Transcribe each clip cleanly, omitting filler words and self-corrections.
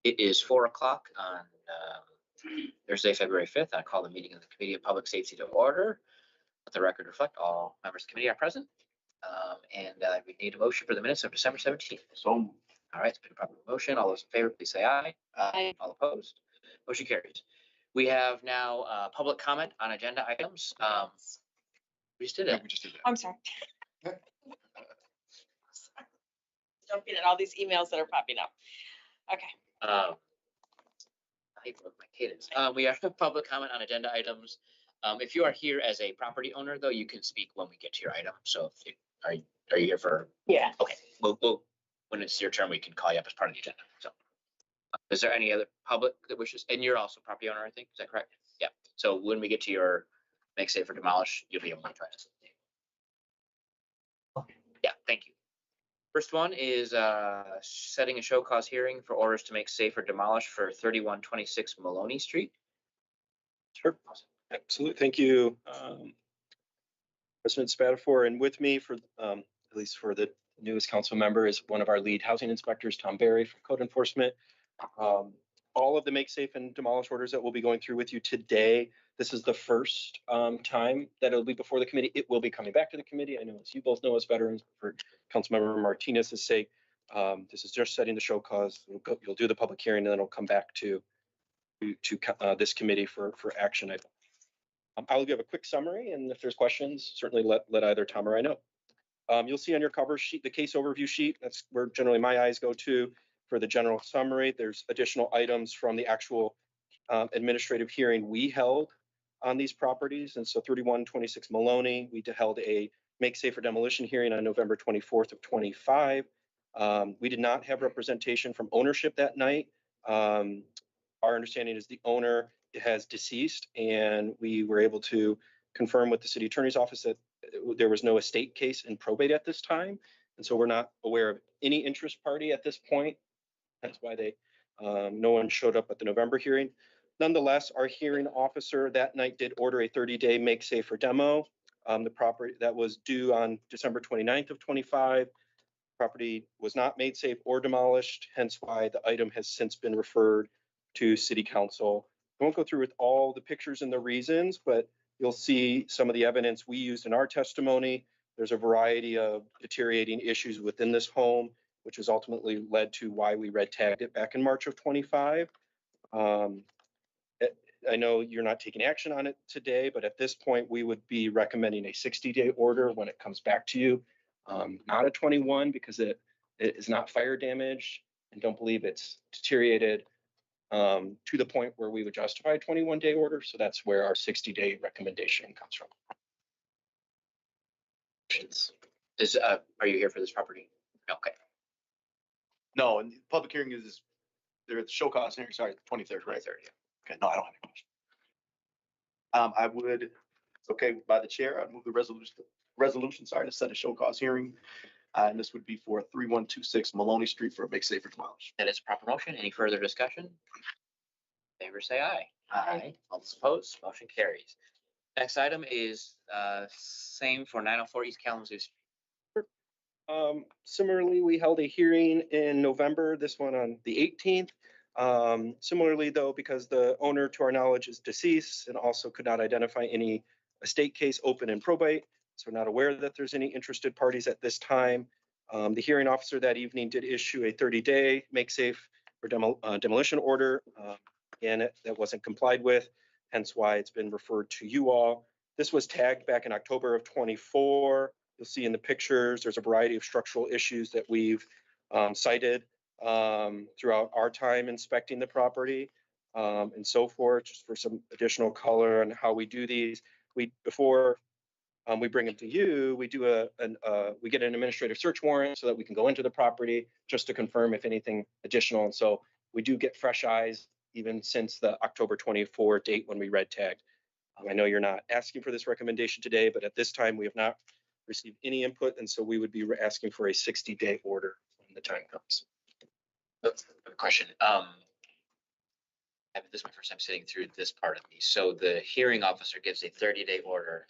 It is 4 o'clock on Thursday, February 5th. I call the meeting of the Committee of Public Safety to order. Let the record reflect all members of the committee are present. We need a motion for the minutes of December 17th. So, All right, it's been a proper motion. All those in favor, please say aye. Aye. All opposed? Motion carries. We have now public comment on agenda items. We just did yeah, it. we just did that. I'm sorry. Jumping at all these emails that are popping up. Okay. I hate my cadence. We have public comment on agenda items. If you are here as a property owner, though, you can speak when we get to your item. So if you, are you here for? Yeah. Okay, we'll when it's your turn, we can call you up as part of the agenda. So is there any other public that wishes? And you're also property owner, I think. Is that correct? Yeah. So when we get to your make safe or demolish, you'll be able to join us. Yeah, thank you. First one is setting a show cause hearing for orders to make safe or demolish for 3126 Maloney Street. Sure, absolutely. Thank you, President Spatafor, and with me for at least for the newest council member is one of our lead housing inspectors, Tom Barry from Code Enforcement. All of the make safe and demolish orders that we'll be going through with you today. This is the first time that it'll be before the committee. It will be coming back to the committee. I know, as you both know, as veterans, for Councilmember Martinez's sake, this is just setting the show cause. You'll do the public hearing, and then it'll come back to this committee for action. I'll give a quick summary, and if there's questions, certainly let either Tom or I know. You'll see on your cover sheet, the case overview sheet. That's where generally my eyes go to for the general summary. There's additional items from the actual administrative hearing we held on these properties. And so 3126 Maloney, we held a make safe or demolition hearing on November 24th of 25. We did not have representation from ownership that night. Our understanding is the owner has deceased, and we were able to confirm with the city attorney's office that there was no estate case in probate at this time. And so we're not aware of any interest party at this point. That's why no one showed up at the November hearing. Nonetheless, our hearing officer that night did order a 30-day make safe or demo. The property that was due on December 29th of 25. Property was not made safe or demolished, hence why the item has since been referred to City Council. I won't go through with all the pictures and the reasons, but you'll see some of the evidence we used in our testimony. There's a variety of deteriorating issues within this home, which has ultimately led to why we red tagged it back in March of 25. I know you're not taking action on it today, but at this point, we would be recommending a 60-day order when it comes back to you. Not a 21 because it is not fire damage, and don't believe it's deteriorated to the point where we would justify a 21-day order. So that's where our 60-day recommendation comes from. Are you here for this property? Okay. No, and the public hearing is there at the show cause hearing. Sorry, 23rd, right? 23rd, yeah. Okay, no, I don't have any question. I would, it's okay by the chair, I'd move the resolution, to set a show cause hearing. And this would be for 3126 Maloney Street for a make safe or demolish. That is a proper motion. Any further discussion? Favor say aye. Aye. All those opposed, motion carries. Next item is same for 904 East Kalamazoo Street. Similarly, we held a hearing in November, this one on the 18th. Similarly, though, because the owner, to our knowledge, is deceased and also could not identify any estate case open in probate, so we're not aware that there's any interested parties at this time. The hearing officer that evening did issue a 30-day make safe or demolition order, and that wasn't complied with, hence why it's been referred to you all. This was tagged back in October of 24. You'll see in the pictures, there's a variety of structural issues that we've cited throughout our time inspecting the property and so forth, just for some additional color on how we do these. Before we bring them to you, we do we get an administrative search warrant so that we can go into the property just to confirm if anything additional. And so we do get fresh eyes even since the October 24 date when we red tagged. I know you're not asking for this recommendation today, but at this time we have not received any input, and so we would be asking for a 60-day order when the time comes. Question. This is my first time sitting through this part of these. So the hearing officer gives a 30-day order.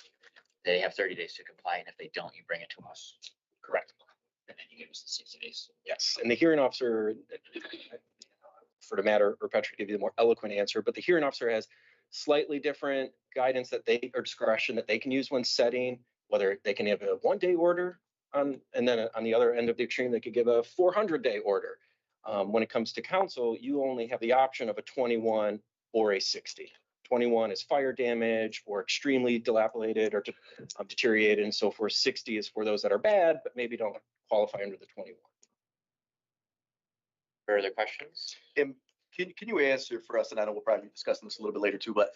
They have 30 days to comply, and if they don't, you bring it to us. Correct. then you give us the 60 days. Yes, and the hearing officer, for the matter, or Patrick give you the more eloquent answer, but the hearing officer has slightly different guidance that they, or discretion that they can use when setting, whether they can have a 1-day order on, and then on the other end of the extreme, they could give a 400-day order. When it comes to council, you only have the option of a 21 or a 60. 21 is fire damage or extremely dilapidated or deteriorated and so forth. 60 is for those that are bad, but maybe don't qualify under the 21. Further questions? And can you answer for us, and I know we'll probably be discussing this a little bit later too, but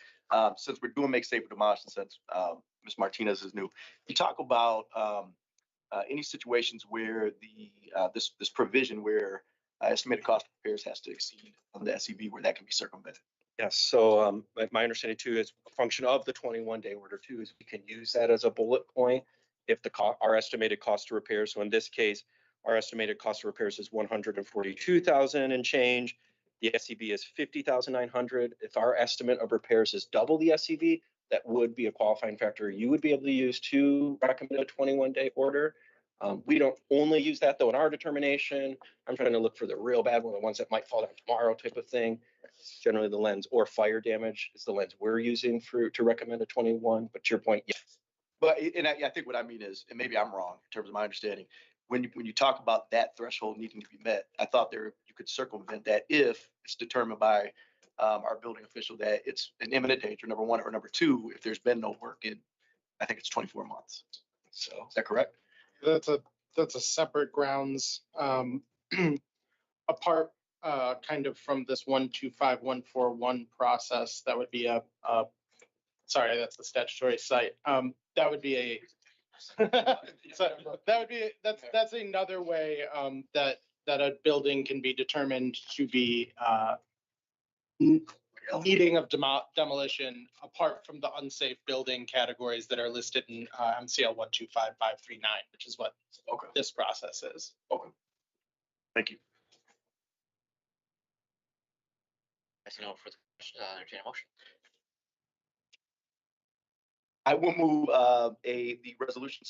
since we're doing make safe or demolish, and since Ms. Martinez is new, you talk about any situations where this provision where estimated cost of repairs has to exceed the SEV, where that can be circumvented. Yes, so my understanding too is a function of the 21-day order too, is we can use that as a bullet point if our estimated cost to repair. So in this case, our estimated cost of repairs is 142,000 and change. The SEV is 50,900. If our estimate of repairs is double the SEV, that would be a qualifying factor you would be able to use to recommend a 21-day order. We don't only use that though in our determination. I'm trying to look for the real bad one, the ones that might fall down tomorrow type of thing. It's generally the lens or fire damage is the lens we're using to recommend a 21. But to your point, yes. But I think what I mean is, and maybe I'm wrong in terms of my understanding, when you talk about that threshold needing to be met, I thought you could circumvent that if it's determined by our building official that it's an imminent danger, number one, or number two, if there's been no work in, I think it's 24 months. So is that correct? That's a separate grounds, apart kind of from this 125141 process. That would be sorry, that's the statutory site. That would be a so that would be that's another way that a building can be determined to be needing of demolition apart from the unsafe building categories that are listed in MCL 125539, which is what this process is. Okay. Thank you. I see no further questions. Entertain a motion. I will move the resolution,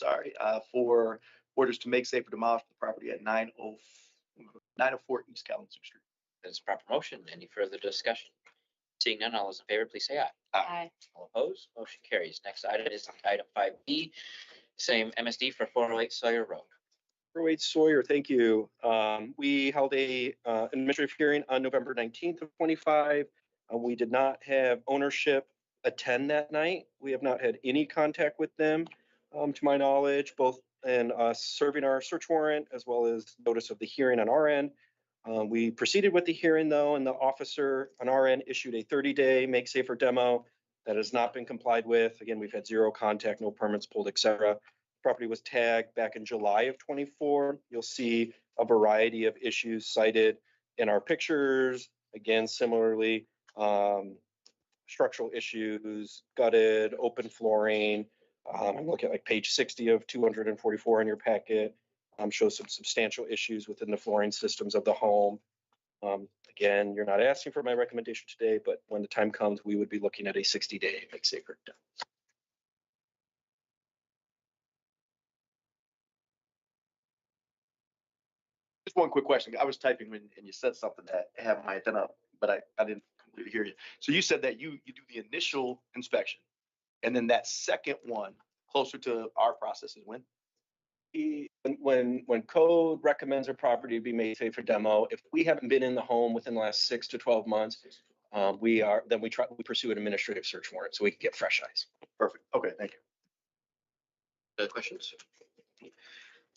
for orders to make safe or demolish the property at 904 East Kalamazoo Street. There's a proper motion. Any further discussion? Seeing none, all those in favor, please say aye. Aye. All opposed, motion carries. Next item is item 5B, same MSD for 408 Sawyer Road. 408 Sawyer, thank you. We held a administrative hearing on November 19th of 25. We did not have ownership attend that night. We have not had any contact with them, to my knowledge, both in serving our search warrant as well as notice of the hearing on our end. We proceeded with the hearing though, and the officer on our end issued a 30-day make safer demo that has not been complied with. Again, we've had zero contact, no permits pulled, etc. Property was tagged back in July of 24. You'll see a variety of issues cited in our pictures. Again, similarly, structural issues, gutted, open flooring. I'm looking at like page 60 of 244 in your packet. Shows some substantial issues within the flooring systems of the home. Again, you're not asking for my recommendation today, but when the time comes, we would be looking at a 60-day make safer. Just one quick question. I was typing and you said something that I have my antenna up, but I didn't completely hear you. So you said that you do the initial inspection, and then that second one closer to our process is when? When code recommends a property to be made safe for demo, if we haven't been in the home within the last 6 to 12 months, we pursue an administrative search warrant so we can get fresh eyes. Perfect. Okay, thank you. Other questions?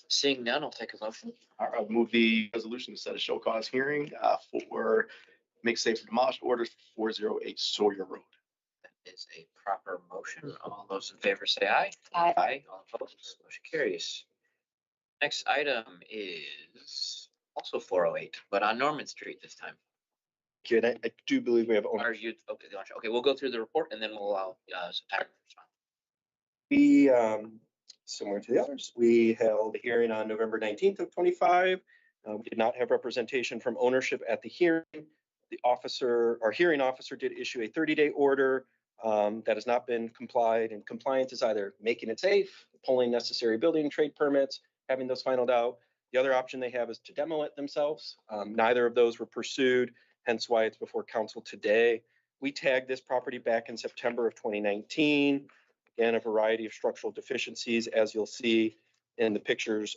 Seeing none, I'll take a motion. All right, I'll move the resolution to set a show cause hearing for make safe or demolish orders for 408 Sawyer Road. That is a proper motion. All those in favor say aye. Aye. Aye. All opposed, motion carries. Next item is also 408, but on Norman Street this time. Good. I do believe we have Or owners. you, okay, we'll go through the report and then we'll allow some time to respond. We, similar to the others, we held a hearing on November 19th of 25. We did not have representation from ownership at the hearing. Our hearing officer did issue a 30-day order that has not been complied, and compliance is either making it safe, pulling necessary building trade permits, having those finalized out. The other option they have is to demo it themselves. Neither of those were pursued, hence why it's before council today. We tagged this property back in September of 2019. Again, a variety of structural deficiencies, as you'll see in the pictures.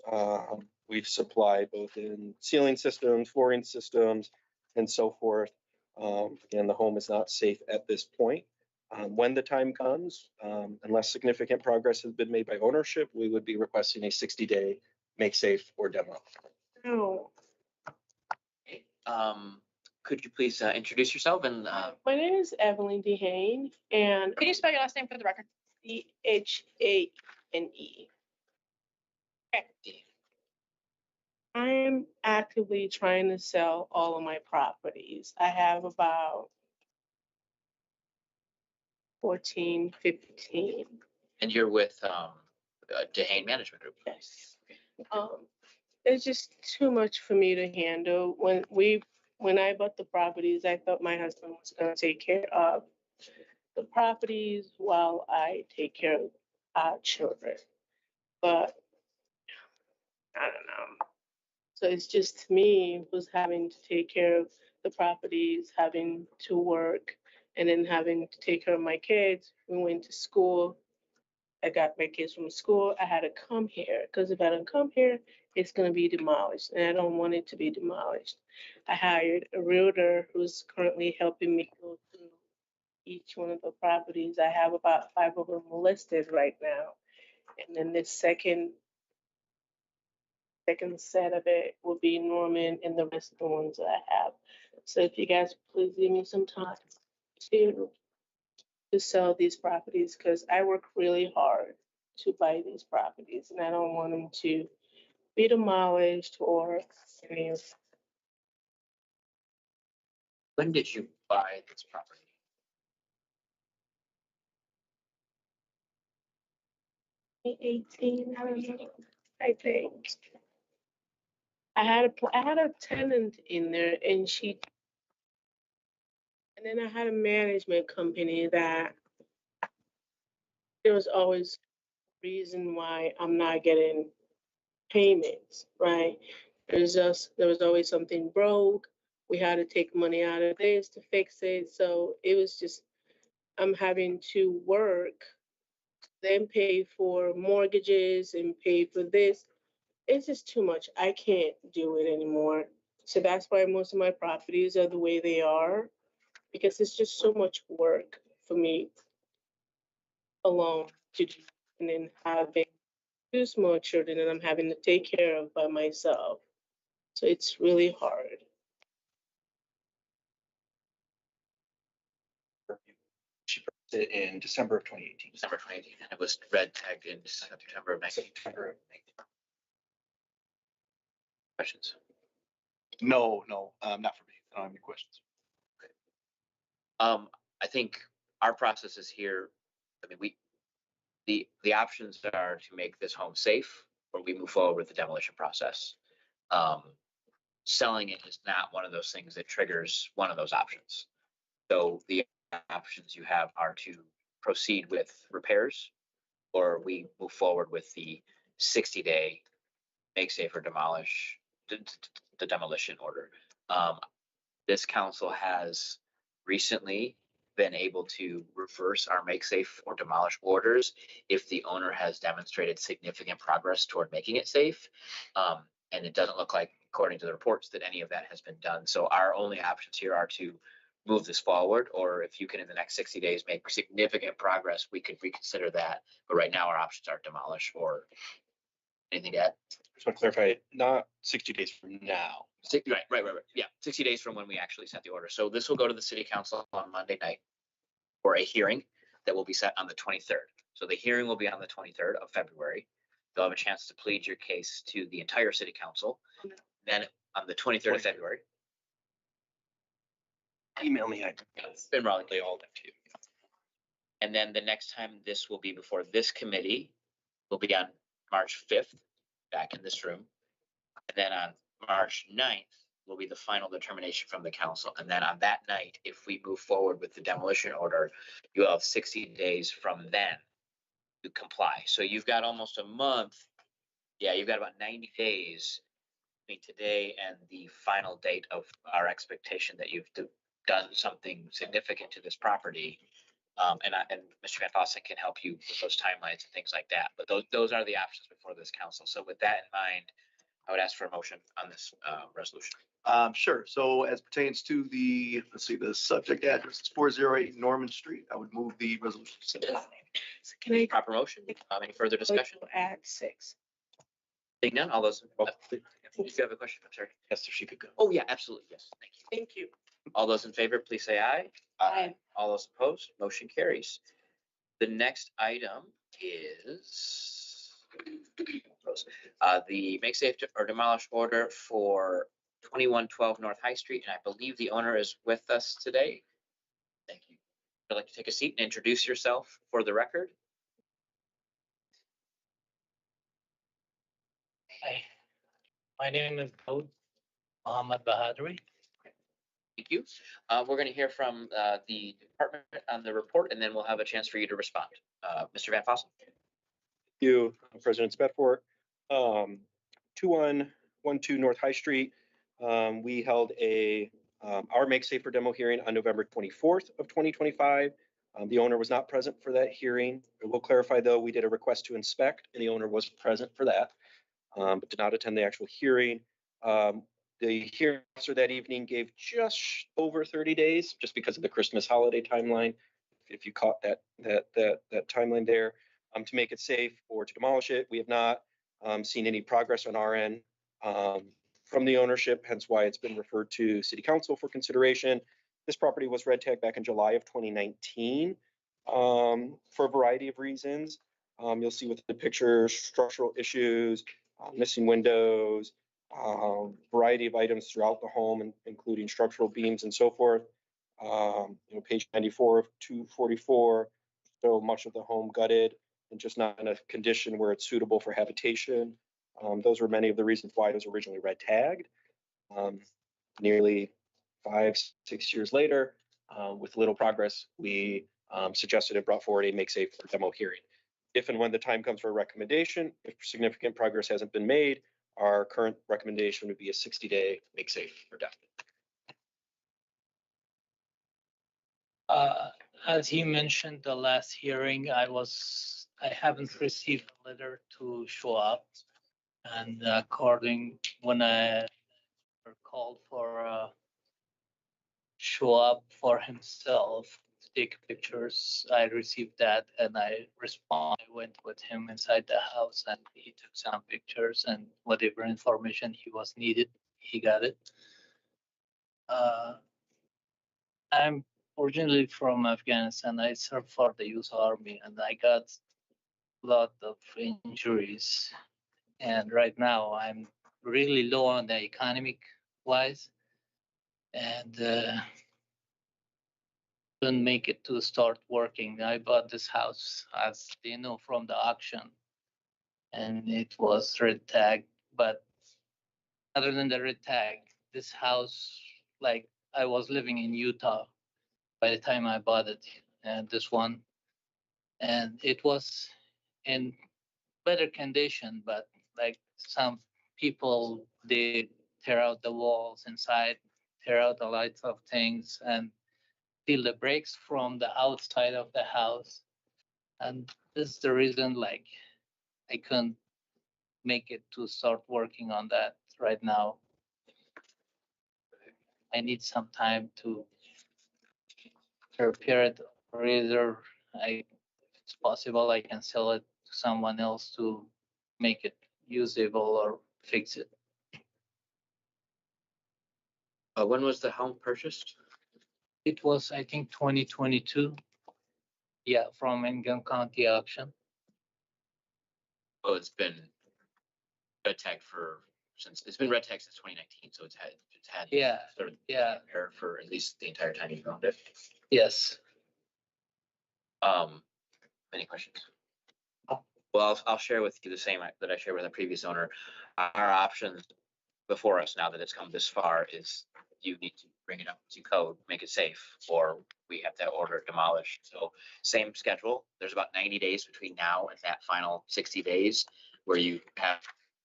We've supplied both in ceiling systems, flooring systems, and so forth. Again, the home is not safe at this point. When the time comes, unless significant progress has been made by ownership, we would be requesting a 60-day make safe or demo. Oh, Okay, could you please introduce yourself and my name is Evelyn Dehane and Can you spell your last name for the record? Dhane. I'm actively trying to sell all of my properties. I have about 14, 15. and you're with Dehane Management Group? Yes. It's just too much for me to handle. When I bought the properties, I thought my husband was gonna take care of the properties while I take care of our children. But I don't know. So it's just me who's having to take care of the properties, having to work, and then having to take care of my kids. We went to school. I got my kids from school. I had to come here because if I don't come here, it's going to be demolished, and I don't want it to be demolished. I hired a realtor who's currently helping me go through each one of the properties. I have about 5 of them listed right now, and then this second set of it will be Norman and the rest of the ones that I have. So if you guys please give me some time to sell these properties because I work really hard to buy these properties and I don't want them to be demolished or any of When did you buy this property? 18, I don't know, I think. I had a tenant in there and then I had a management company that there was always reason why I'm not getting payments, right? There was always something broke. We had to take money out of this to fix it. So it was just I'm having to work, then pay for mortgages and pay for this. It's just too much. I can't do it anymore. So that's why most of my properties are the way they are, because it's just so much work for me alone to do. And then having 2 small children that I'm having to take care of by myself. So it's really hard. She purchased it in December of 2018. December 2018, and it was red tagged in September of 19. September of 2018. Questions? No, not for me. I don't have any questions. I think our process is here. I mean, the options are to make this home safe or we move forward with the demolition process. Selling it is not one of those things that triggers one of those options. So the options you have are to proceed with repairs or we move forward with the 60-day make safe or demolish the demolition order. This council has recently been able to reverse our make safe or demolish orders if the owner has demonstrated significant progress toward making it safe. And it doesn't look like, according to the reports, that any of that has been done. So our only options here are to move this forward, or if you can in the next 60 days make significant progress, we could reconsider that. But right now our options are demolish or anything to add? Just want to clarify, not 60 days from now. Right. Yeah, 60 days from when we actually sent the order. So this will go to the city council on Monday night for a hearing that will be set on the 23rd. So the hearing will be on the 23rd of February. You'll have a chance to plead your case to the entire city council. Then on the 23rd of February, Email me. it's been Raleigh. They all that to you. And then the next time this will be before this committee will be on March 5th, back in this room. And then on March 9th will be the final determination from the council. And then on that night, if we move forward with the demolition order, you have 60 days from then to comply. So you've got almost a month. Yeah, you've got about 90 days between today and the final date of our expectation that you've done something significant to this property. And Mr. Van Fossen can help you with those timelines and things like that. But those are the options before this council. So with that in mind, I would ask for a motion on this resolution. Sure. So as pertains to the, let's see, the subject address is 408 Norman Street. I would move the resolution. So can I Proper motion. Any further discussion? add 6? Seeing none, all those. If you have a question, I'm sorry. Yes, if she could go. Oh, yeah, absolutely. Yes, thank you. Thank you. All those in favor, please say aye. Aye. All those opposed, motion carries. The next item is the make safe or demolish order for 2112 North High Street, and I believe the owner is with us today. Thank you. I'd like to take a seat and introduce yourself for the record. Hi, my name is Daud Mohammed Bahadri. Thank you. We're going to hear from the department on the report, and then we'll have a chance for you to respond. Mr. Van Fossen. Thank you, President Spetfort. 2112 North High Street. We held our Make Safer demo hearing on November 24th of 2025. The owner was not present for that hearing. I will clarify, though, we did a request to inspect, and the owner was present for that, but did not attend the actual hearing. The hearing officer that evening gave just over 30 days, just because of the Christmas holiday timeline. If you caught that timeline there, to make it safe or to demolish it. We have not seen any progress on our end from the ownership, hence why it's been referred to City Council for consideration. This property was red tagged back in July of 2019 for a variety of reasons. You'll see with the picture, structural issues, missing windows, variety of items throughout the home, including structural beams and so forth. Page 94 of 244, so much of the home gutted and just not in a condition where it's suitable for habitation. Those were many of the reasons why it was originally red tagged. Nearly 5-6 years later, with little progress, we suggested and brought forward a make safe demo hearing. If and when the time comes for a recommendation, if significant progress hasn't been made, our current recommendation would be a 60-day make safe or death. As you mentioned, the last hearing, I haven't received a letter to show up. And according, when I called for show up for himself to take pictures, I received that and I went with him inside the house and he took some pictures and whatever information he was needed, he got it. I'm originally from Afghanistan. I served for the U.S. Army and I got a lot of injuries. And right now I'm really low on the economic wise and couldn't make it to start working. I bought this house, as they know, from the auction and it was red tagged. But other than the red tag, this house, like I was living in Utah by the time I bought it, and this one, and it was in better condition, but like some people, they tear out the walls inside, tear out the lights of things, and steal the brakes from the outside of the house. And this is the reason, like, I couldn't make it to start working on that right now. I need some time to repair it, or either if it's possible, I can sell it to someone else to make it usable or fix it. When was the home purchased? It was, I think, 2022. Yeah, from Ingham County auction. Oh, it's been red tagged since 2019, so it's had Yeah, sort of yeah. repair for at least the entire time you've owned it. Yes. Any questions? Well, I'll share with you the same that I shared with the previous owner. Our options before us now that it's come this far is you need to bring it up to code, make it safe, or we have to order it demolished. So same schedule. There's about 90 days between now and that final 60 days where you have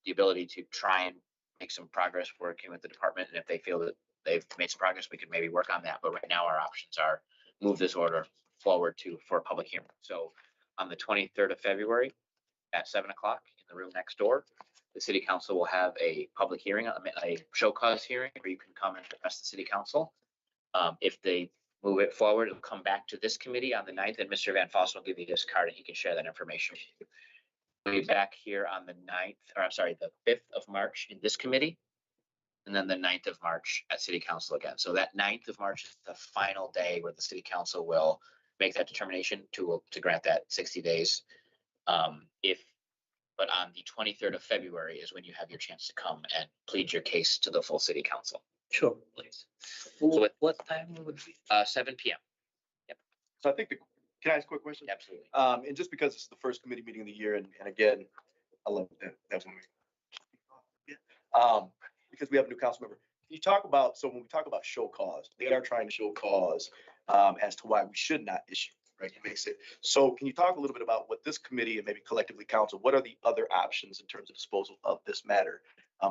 the ability to try and make some progress working with the department. And if they feel that they've made some progress, we could maybe work on that. But right now our options are move this order forward for a public hearing. So on the 23rd of February at 7 o'clock in the room next door, the city council will have a public hearing, a show cause hearing where you can come and address the city council. If they move it forward, it'll come back to this committee on the 9th, and Mr. Van Fossen will give you his card and he can share that information with you. We'll be back here on the 9th, or I'm sorry, the 5th of March in this committee, and then the 9th of March at city council again. So that 9th of March is the final day where the city council will make that determination to grant that 60 days. But on the 23rd of February is when you have your chance to come and plead your case to the full city council. Sure, please. So What time would be? 7 p.m. So I think can I ask a quick question? Absolutely. And just because it's the first committee meeting of the year, and again, I love that. That's when because we have a new council member. Can you talk about, so when we talk about show cause, they are trying to show cause as to why we should not issue, right? It makes it. So can you talk a little bit about what this committee and maybe collectively council, what are the other options in terms of disposal of this matter,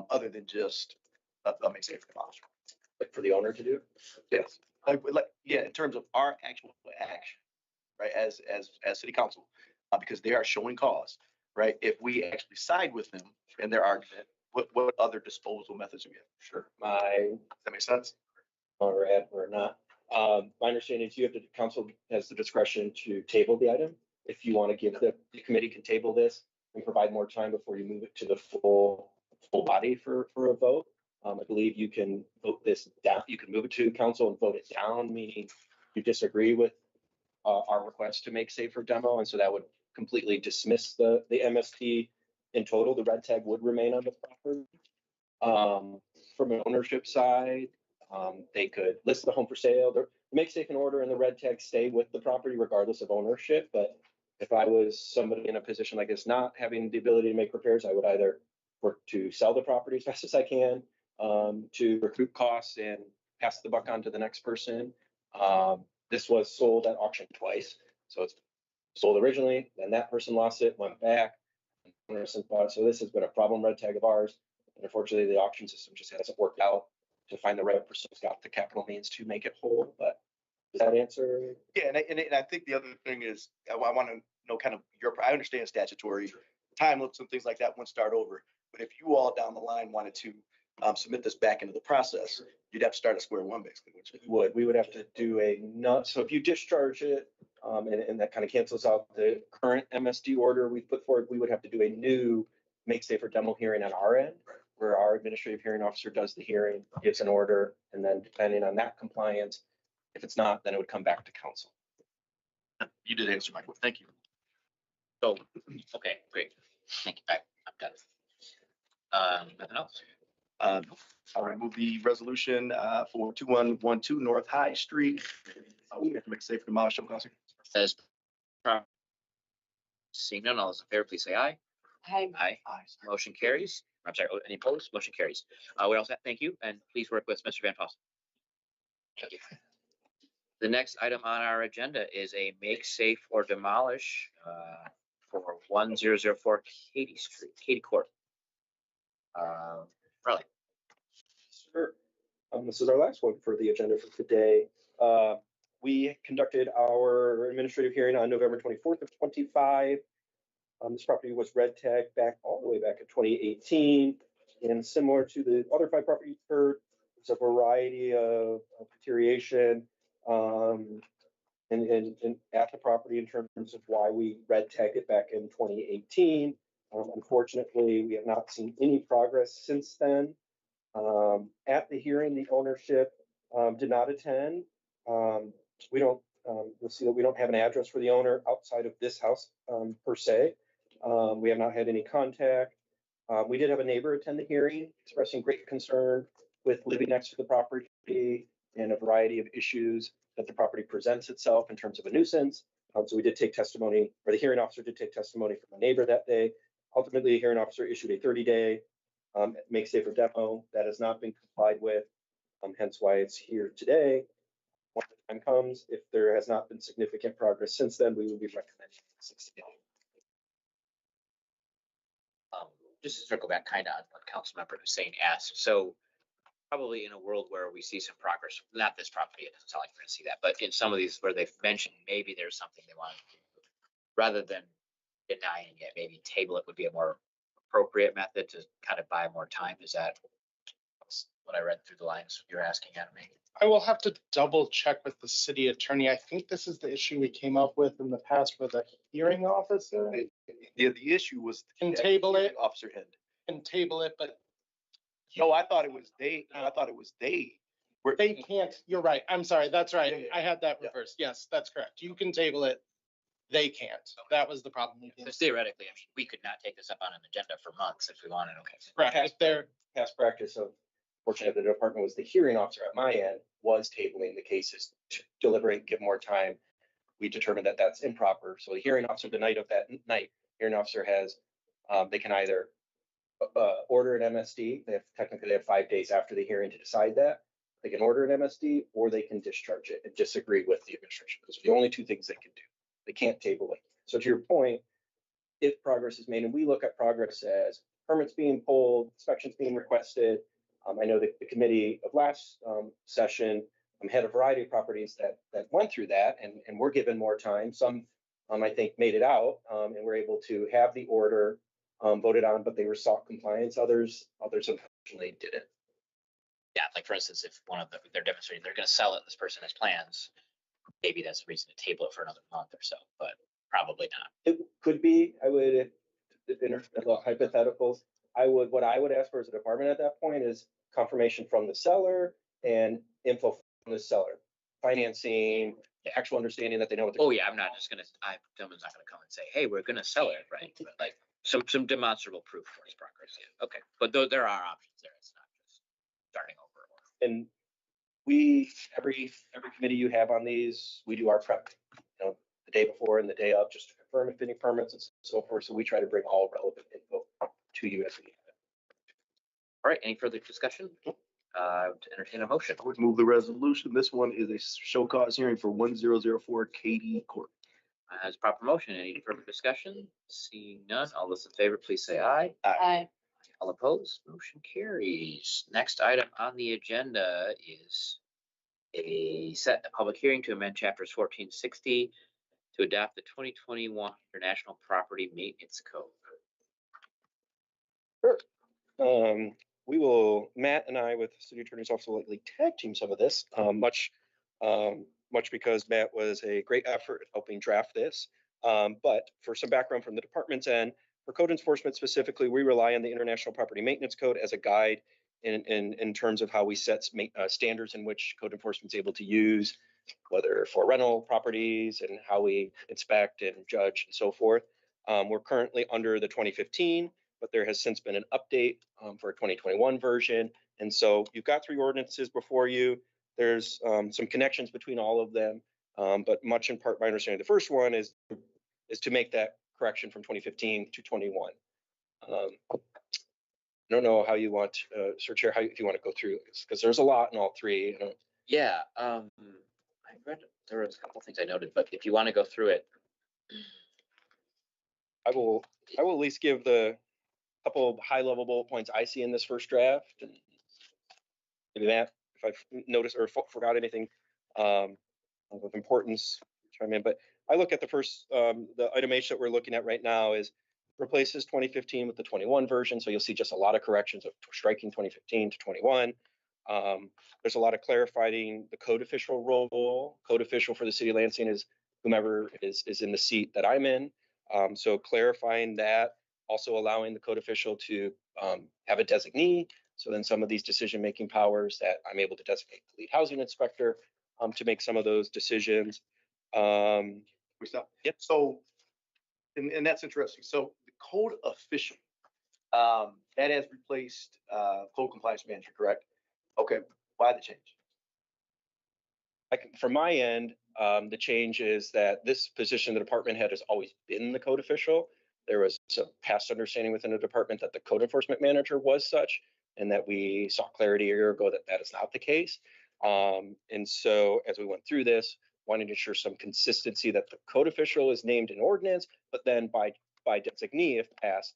other than just make safe demolition? Like for the owner to do? Yes. Yeah, in terms of our actual action, right, as city council, because they are showing cause, right? If we actually side with them in their argument, what other disposal methods do we have? Sure. Does that make sense? Or add or not. My understanding is the council has the discretion to table the item. If you want to give the committee can table this and provide more time before you move it to the full body for a vote. I believe you can vote this down. You can move it to council and vote it down, meaning you disagree with our request to make safer demo. And so that would completely dismiss the MST in total. The red tag would remain on the property. From an ownership side, they could list the home for sale. The make safe and order and the red tag stay with the property regardless of ownership. But if I was somebody in a position like this, not having the ability to make repairs, I would either work to sell the property as fast as I can, to recoup costs and pass the buck on to the next person. This was sold at auction twice. So it's sold originally, then that person lost it, went back. So this has been a problem red tag of ours. And unfortunately, the auction system just hasn't worked out to find the right person who's got the capital means to make it whole. But does that answer? Yeah, and I think the other thing is, I want to know kind of I understand statutory time limits and things like that won't start over. But if you all down the line wanted to submit this back into the process, you'd have to start at square one, basically. We would have to do so if you discharge it, and that kind of cancels out the current MSD order we put forward, we would have to do a new make safer demo hearing on our end, where our administrative hearing officer does the hearing, gives an order, and then depending on that compliance, if it's not, then it would come back to council. You did answer my question. Thank you. So, okay, great. Thank you. I'm done. Nothing else? I'll remove the resolution for 2112 North High Street. We have to make safe demolish show cause. Says, seeing none, all those in favor, please say aye. Hi. Aye. Motion carries. I'm sorry, any opposed? Motion carries. We also thank you, and please work with Mr. Van Fossen. Thank you. The next item on our agenda is a make safe or demolish for 1004 Katy Street, Katy Court. Riley. Sure. This is our last one for the agenda for today. We conducted our administrative hearing on November 24th of 25. This property was red tagged all the way back in 2018. And similar to the other 5 properties heard, there's a variety of deterioration and at the property in terms of why we red tagged it back in 2018. Unfortunately, we have not seen any progress since then. At the hearing, the ownership did not attend. You'll see that we don't have an address for the owner outside of this house per se. We have not had any contact. We did have a neighbor attend the hearing, expressing great concern with living next to the property and a variety of issues that the property presents itself in terms of a nuisance. So we did take testimony, or the hearing officer did take testimony from a neighbor that day. Ultimately, the hearing officer issued a 30-day make safer demo that has not been complied with, hence why it's here today. When the time comes, if there has not been significant progress since then, we will be recommending 60 days. just to circle back kind of on what Councilmember Hussein asked. So probably in a world where we see some progress, not this property, it doesn't sound like we're gonna see that, but in some of these where they've mentioned maybe there's something they want to do, rather than denying it, maybe table it would be a more appropriate method to kind of buy more time. Is that what I read through the lines you're asking at me? I will have to double check with the city attorney. I think this is the issue we came up with in the past with a hearing officer. Yeah, the issue was. Can table it. Officer End. Can table it, but No, I thought it was they. I thought it was they. they can't. You're right. I'm sorry. That's Yeah, right. yeah, I had that yeah. reversed. Yes, that's correct. You can table it. They can't. That was the problem. Because theoretically, I mean, we could not take this up on an agenda for months if we wanted. Okay. Correct. If they're, Past practice of, fortunately, the department was the hearing officer at my end, was tabling the cases to deliberate, give more time. We determined that that's improper. So the hearing officer, the night of that night, hearing officer has, they can either order an MSD. They have 5 days after the hearing to decide that. They can order an MSD or they can discharge it and disagree with the administration. Those are the only two things they can do. They can't table it. So to your point, if progress is made, and we look at progress as permits being pulled, inspections being requested. I know that the committee of last session had a variety of properties that went through that and were given more time. Some, I think, made it out and were able to have the order voted on, but they were sought compliance. Others unfortunately didn't. Yeah, like for instance, if one of them, they're demonstrating they're gonna sell it, this person has plans, maybe that's a reason to table it for another month or so, but probably not. It could be, I would, in hypotheticals, what I would ask for as a department at that point is confirmation from the seller and info from the seller. Financing, the actual understanding that they know what they're. Oh, yeah, I'm not just gonna, someone's not gonna come and say, hey, we're gonna sell it, right? But like some demonstrable proof for its progress, yeah, okay. But there are options there, it's not just starting over. And every committee you have on these, we do our prep, the day before and the day of, just to confirm if any permits and so forth. So we try to bring all relevant info to you as we have it. All right, any further discussion? To entertain a motion. I would move the resolution. This one is a show cause hearing for 1004 Katy Court. As proper motion, any further discussion? Seeing none, all those in favor, please say aye. Aye. All opposed, motion carries. Next item on the agenda is a public hearing to amend chapters 1460 to adopt the 2021 International Property Maintenance Code. Matt and I with the city attorney's office will likely tag team some of this, much because Matt was a great effort helping draft this. But for some background from the department's end, for code enforcement specifically, we rely on the International Property Maintenance Code as a guide in terms of how we set standards in which code enforcement is able to use, whether for rental properties and how we inspect and judge and so forth. We're currently under the 2015, but there has since been an update for a 2021 version. And so you've got 3 ordinances before you. There's some connections between all of them, but much in part my understanding. The first one is to make that correction from 2015 to 21. I don't know how you want, Sir Chair, if you want to go through this, because there's a lot in all 3. Yeah, I read, there was a couple things I noted, but if you want to go through it. I will at least give the couple of high level bullet points I see in this first draft, and maybe that if I've noticed or forgot anything of importance, chime in. But I look at the first, the item H that we're looking at right now is replaces 2015 with the 21 version. So you'll see just a lot of corrections of striking 2015 to 21. There's a lot of clarifying the code official role. Code official for the city of Lansing is whomever is in the seat that I'm in. So clarifying that, also allowing the code official to have a designee. So then some of these decision-making powers that I'm able to designate the lead housing inspector to make some of those decisions. We stop. Yep. So, and that's interesting. So the code official, that has replaced code compliance manager, correct? Okay, why the change? From my end, the change is that this position, the department head, has always been the code official. There was some past understanding within the department that the code enforcement manager was such, and that we saw clarity a year ago that that is not the case. And so as we went through this, wanting to ensure some consistency that the code official is named in ordinance, but then by designee, if passed,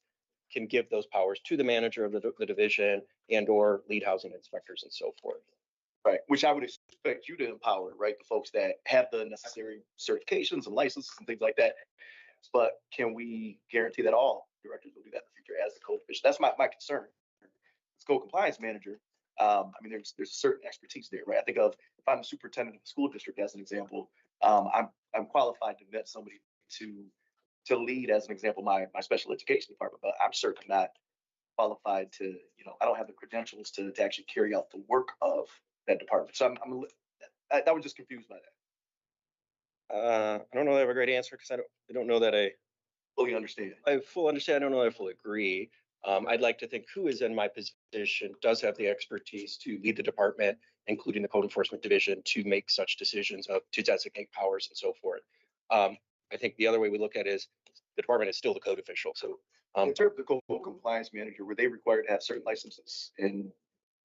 can give those powers to the manager of the division and or lead housing inspectors and so forth. Right, which I would expect you to empower, right? The folks that have the necessary certifications and licenses and things like that. But can we guarantee that all directors will do that in the future as the code official? That's my concern. As code compliance manager, I mean, there's a certain expertise there, right? I think of if I'm the superintendent of a school district as an example, I'm qualified to vet somebody to lead, as an example, my special education department, but I'm certainly not qualified to, I don't have the credentials to actually carry out the work of that department. So I was just confused by that. I don't know that I have a great answer because I don't know that Fully understand. I fully understand. I don't know that I fully agree. I'd like to think who is in my position does have the expertise to lead the department, including the code enforcement division, to make such decisions to designate powers and so forth. I think the other way we look at it is the department is still the code official. So In terms of the code compliance manager, were they required to have certain licenses? And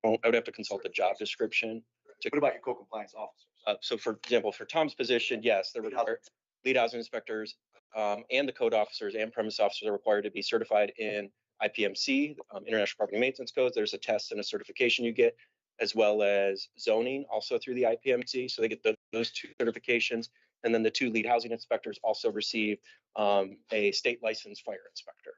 I would have to consult the job description. what about your code compliance officers? So for example, for Tom's position, yes, they're required, lead housing inspectors and the code officers and premise officers are required to be certified in IPMC, International Property Maintenance Codes. There's a test and a certification you get, as well as zoning also through the IPMC. So they get those two certifications. And then the two lead housing inspectors also receive a state licensed fire inspector.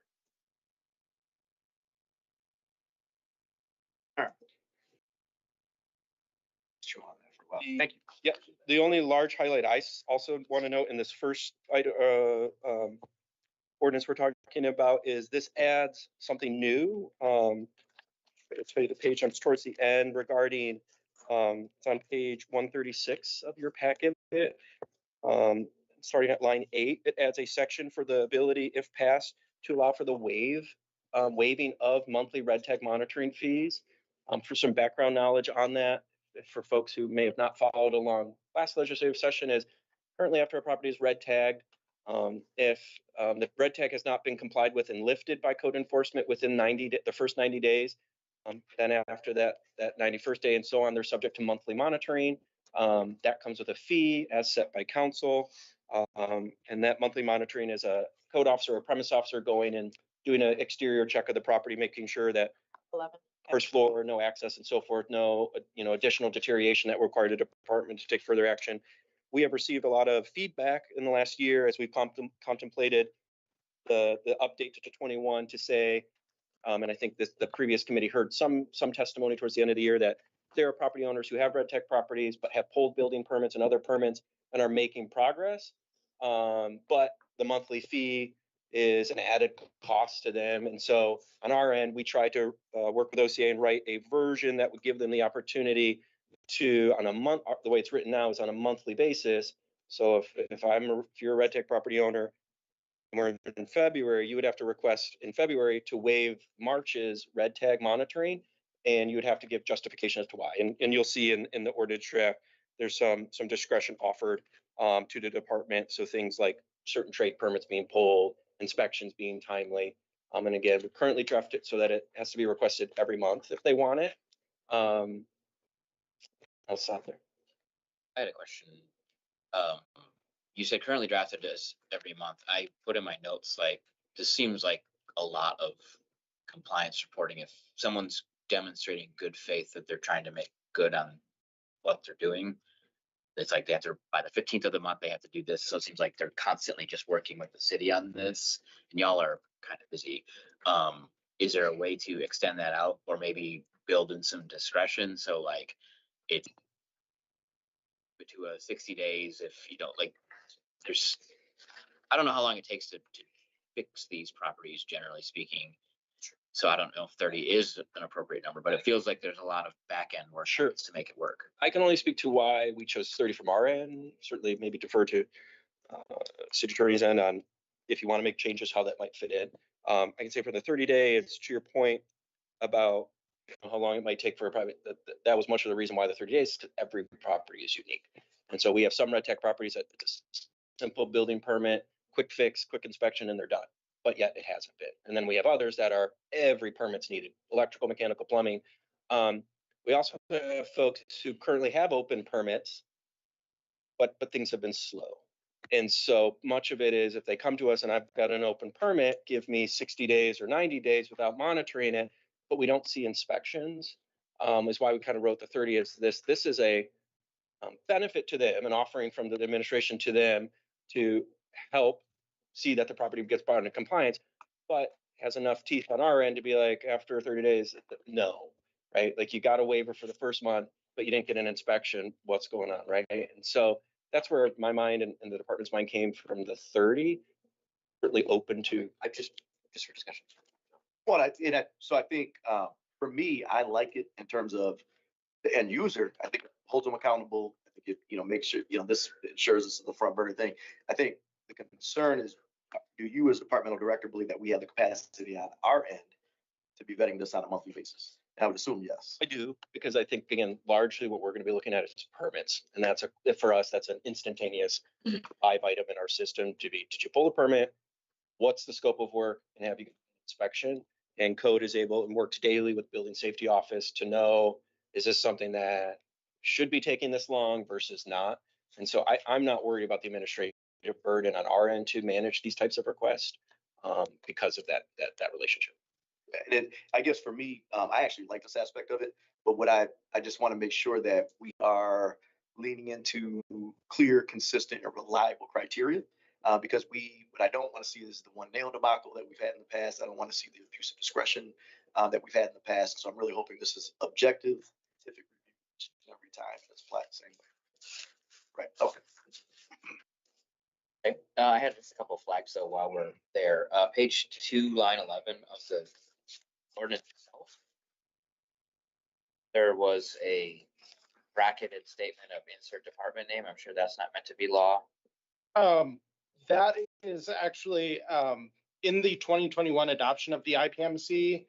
Chew on that for a while. Thank you. Yeah, the only large highlight I also want to note in this first ordinance we're talking about is this adds something new. I'll tell you the page, I'm towards the end regarding, it's on page 136 of your packet. Starting at line 8, it adds a section for the ability, if passed, to allow for the waiving of monthly red tag monitoring fees. For some background knowledge on that, for folks who may have not followed along, last legislative session is currently after a property is red tagged, if the red tag has not been complied with and lifted by code enforcement within the first 90 days, then after that 91st day and so on, they're subject to monthly monitoring. That comes with a fee as set by council. And that monthly monitoring is a code officer or premise officer going and doing an exterior check of the property, making sure that 11. first floor, no access and so forth, no additional deterioration that required a department to take further action. We have received a lot of feedback in the last year as we contemplated the update to 21 to say, and I think the previous committee heard some testimony towards the end of the year that there are property owners who have red tag properties but have pulled building permits and other permits and are making progress. But the monthly fee is an added cost to them. And so on our end, we try to work with OCA and write a version that would give them the opportunity to, on a month, the way it's written now is on a monthly basis. So if you're a red tag property owner, and we're in February, you would have to request in February to waive March's red tag monitoring, and you would have to give justification as to why. And you'll see in the ordinance draft, there's some discretion offered to the department. So things like certain trade permits being pulled, inspections being timely. And again, we currently draft it so that it has to be requested every month if they want it. I'll stop there. I had a question. You said currently drafted as every month. I put in my notes, like, this seems like a lot of compliance reporting. If someone's demonstrating good faith that they're trying to make good on what they're doing, it's like they have to, by the 15th of the month, they have to do this. So it seems like they're constantly just working with the city on this, and y'all are kind of busy. Is there a way to extend that out or maybe build in some discretion? So like it's to 60 days if you don't like, I don't know how long it takes to fix these properties, generally speaking. So I don't know if 30 is an appropriate number, but it feels like there's a lot of back end work Sure. to make it work. I can only speak to why we chose 30 from our end. Certainly maybe defer to city attorney's end on if you want to make changes, how that might fit in. I can say for the 30-day, it's to your point about how long it might take for a private, that was much of the reason why the 30 days, because every property is unique. And so we have some red tag properties that it's a simple building permit, quick fix, quick inspection, and they're done. But yet it hasn't been. And then we have others that are every permit's needed, electrical, mechanical, plumbing. We also have folks who currently have open permits, but things have been slow. And so much of it is if they come to us and I've got an open permit, give me 60 days or 90 days without monitoring it, but we don't see inspections. Is why we kind of wrote the 30 is this is a benefit to them, an offering from the administration to them to help see that the property gets brought into compliance, but has enough teeth on our end to be like, after 30 days, no, right? Like you got a waiver for the first month, but you didn't get an inspection. What's going on, right? And so that's where my mind and the department's mind came from the 30, certainly open to. I just for discussion. Well, so I think, for me, I like it in terms of the end user. I think it holds them accountable. I think it, makes sure, this ensures this is the front burner thing. I think the concern is, do you as departmental director believe that we have the capacity on our end to be vetting this on a monthly basis? And I would assume yes. I do, because I think, again, largely what we're going to be looking at is permits. And for us, that's an instantaneous 5-item in our system to be, did you pull a permit? What's the scope of work? And have you inspection? And code is able and works daily with building safety office to know, is this something that should be taking this long versus not? And so I'm not worried about the administrative burden on our end to manage these types of requests because of that relationship. And I guess for me, I actually like this aspect of it, but what I just want to make sure that we are leaning into clear, consistent, and reliable criteria. Because what I don't want to see is the one nail debacle that we've had in the past. I don't want to see the abuse of discretion that we've had in the past. So I'm really hoping this is objective, scientific review every time. It's flat, same way. Right. Okay. Okay, I had just a couple of flags, so while we're there, page 2, line 11 of the ordinance itself. There was a bracketed statement of insert department name. I'm sure that's not meant to be law. That is actually, in the 2021 adoption of the IPMC,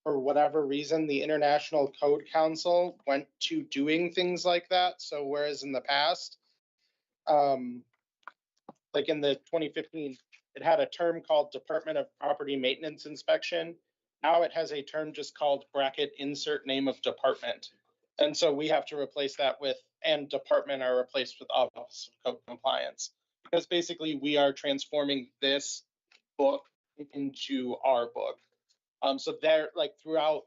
for whatever reason, the International Code Council went to doing things like that. So whereas in the past, like in the 2015, it had a term called Department of Property Maintenance Inspection. Now it has a term just called bracket insert name of department. And so we have to replace that with, and department are replaced with Office of Code Compliance. Because basically we are transforming this book into our book. So there, like throughout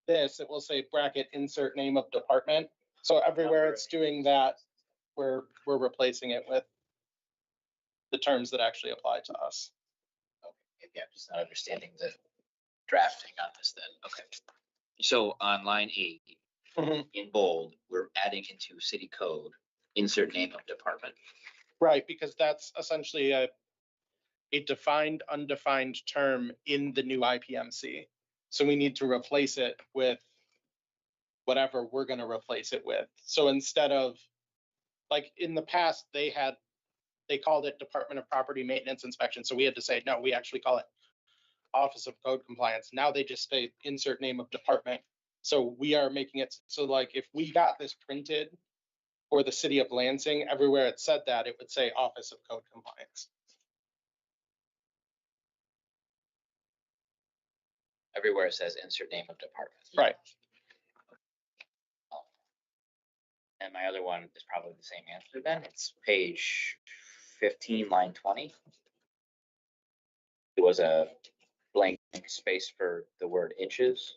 this, it will say bracket insert name of department. So everywhere it's doing that, we're replacing it with the terms that actually apply to us. Okay, maybe I'm just not understanding the drafting on this then. Okay. So on line 8, in bold, we're adding into city code, insert name of department. Right, because that's essentially a defined, undefined term in the new IPMC. So we need to replace it with whatever we're going to replace it with. So instead of, like in the past, they called it Department of Property Maintenance Inspection. So we had to say, no, we actually call it Office of Code Compliance. Now they just say insert name of department. So we are making it so like if we got this printed for the city of Lansing, everywhere it said that, it would say Office of Code Compliance. Everywhere it says insert name of department. Right. And my other one is probably the same answer then. It's page 15, line 20. It was a blank space for the word inches.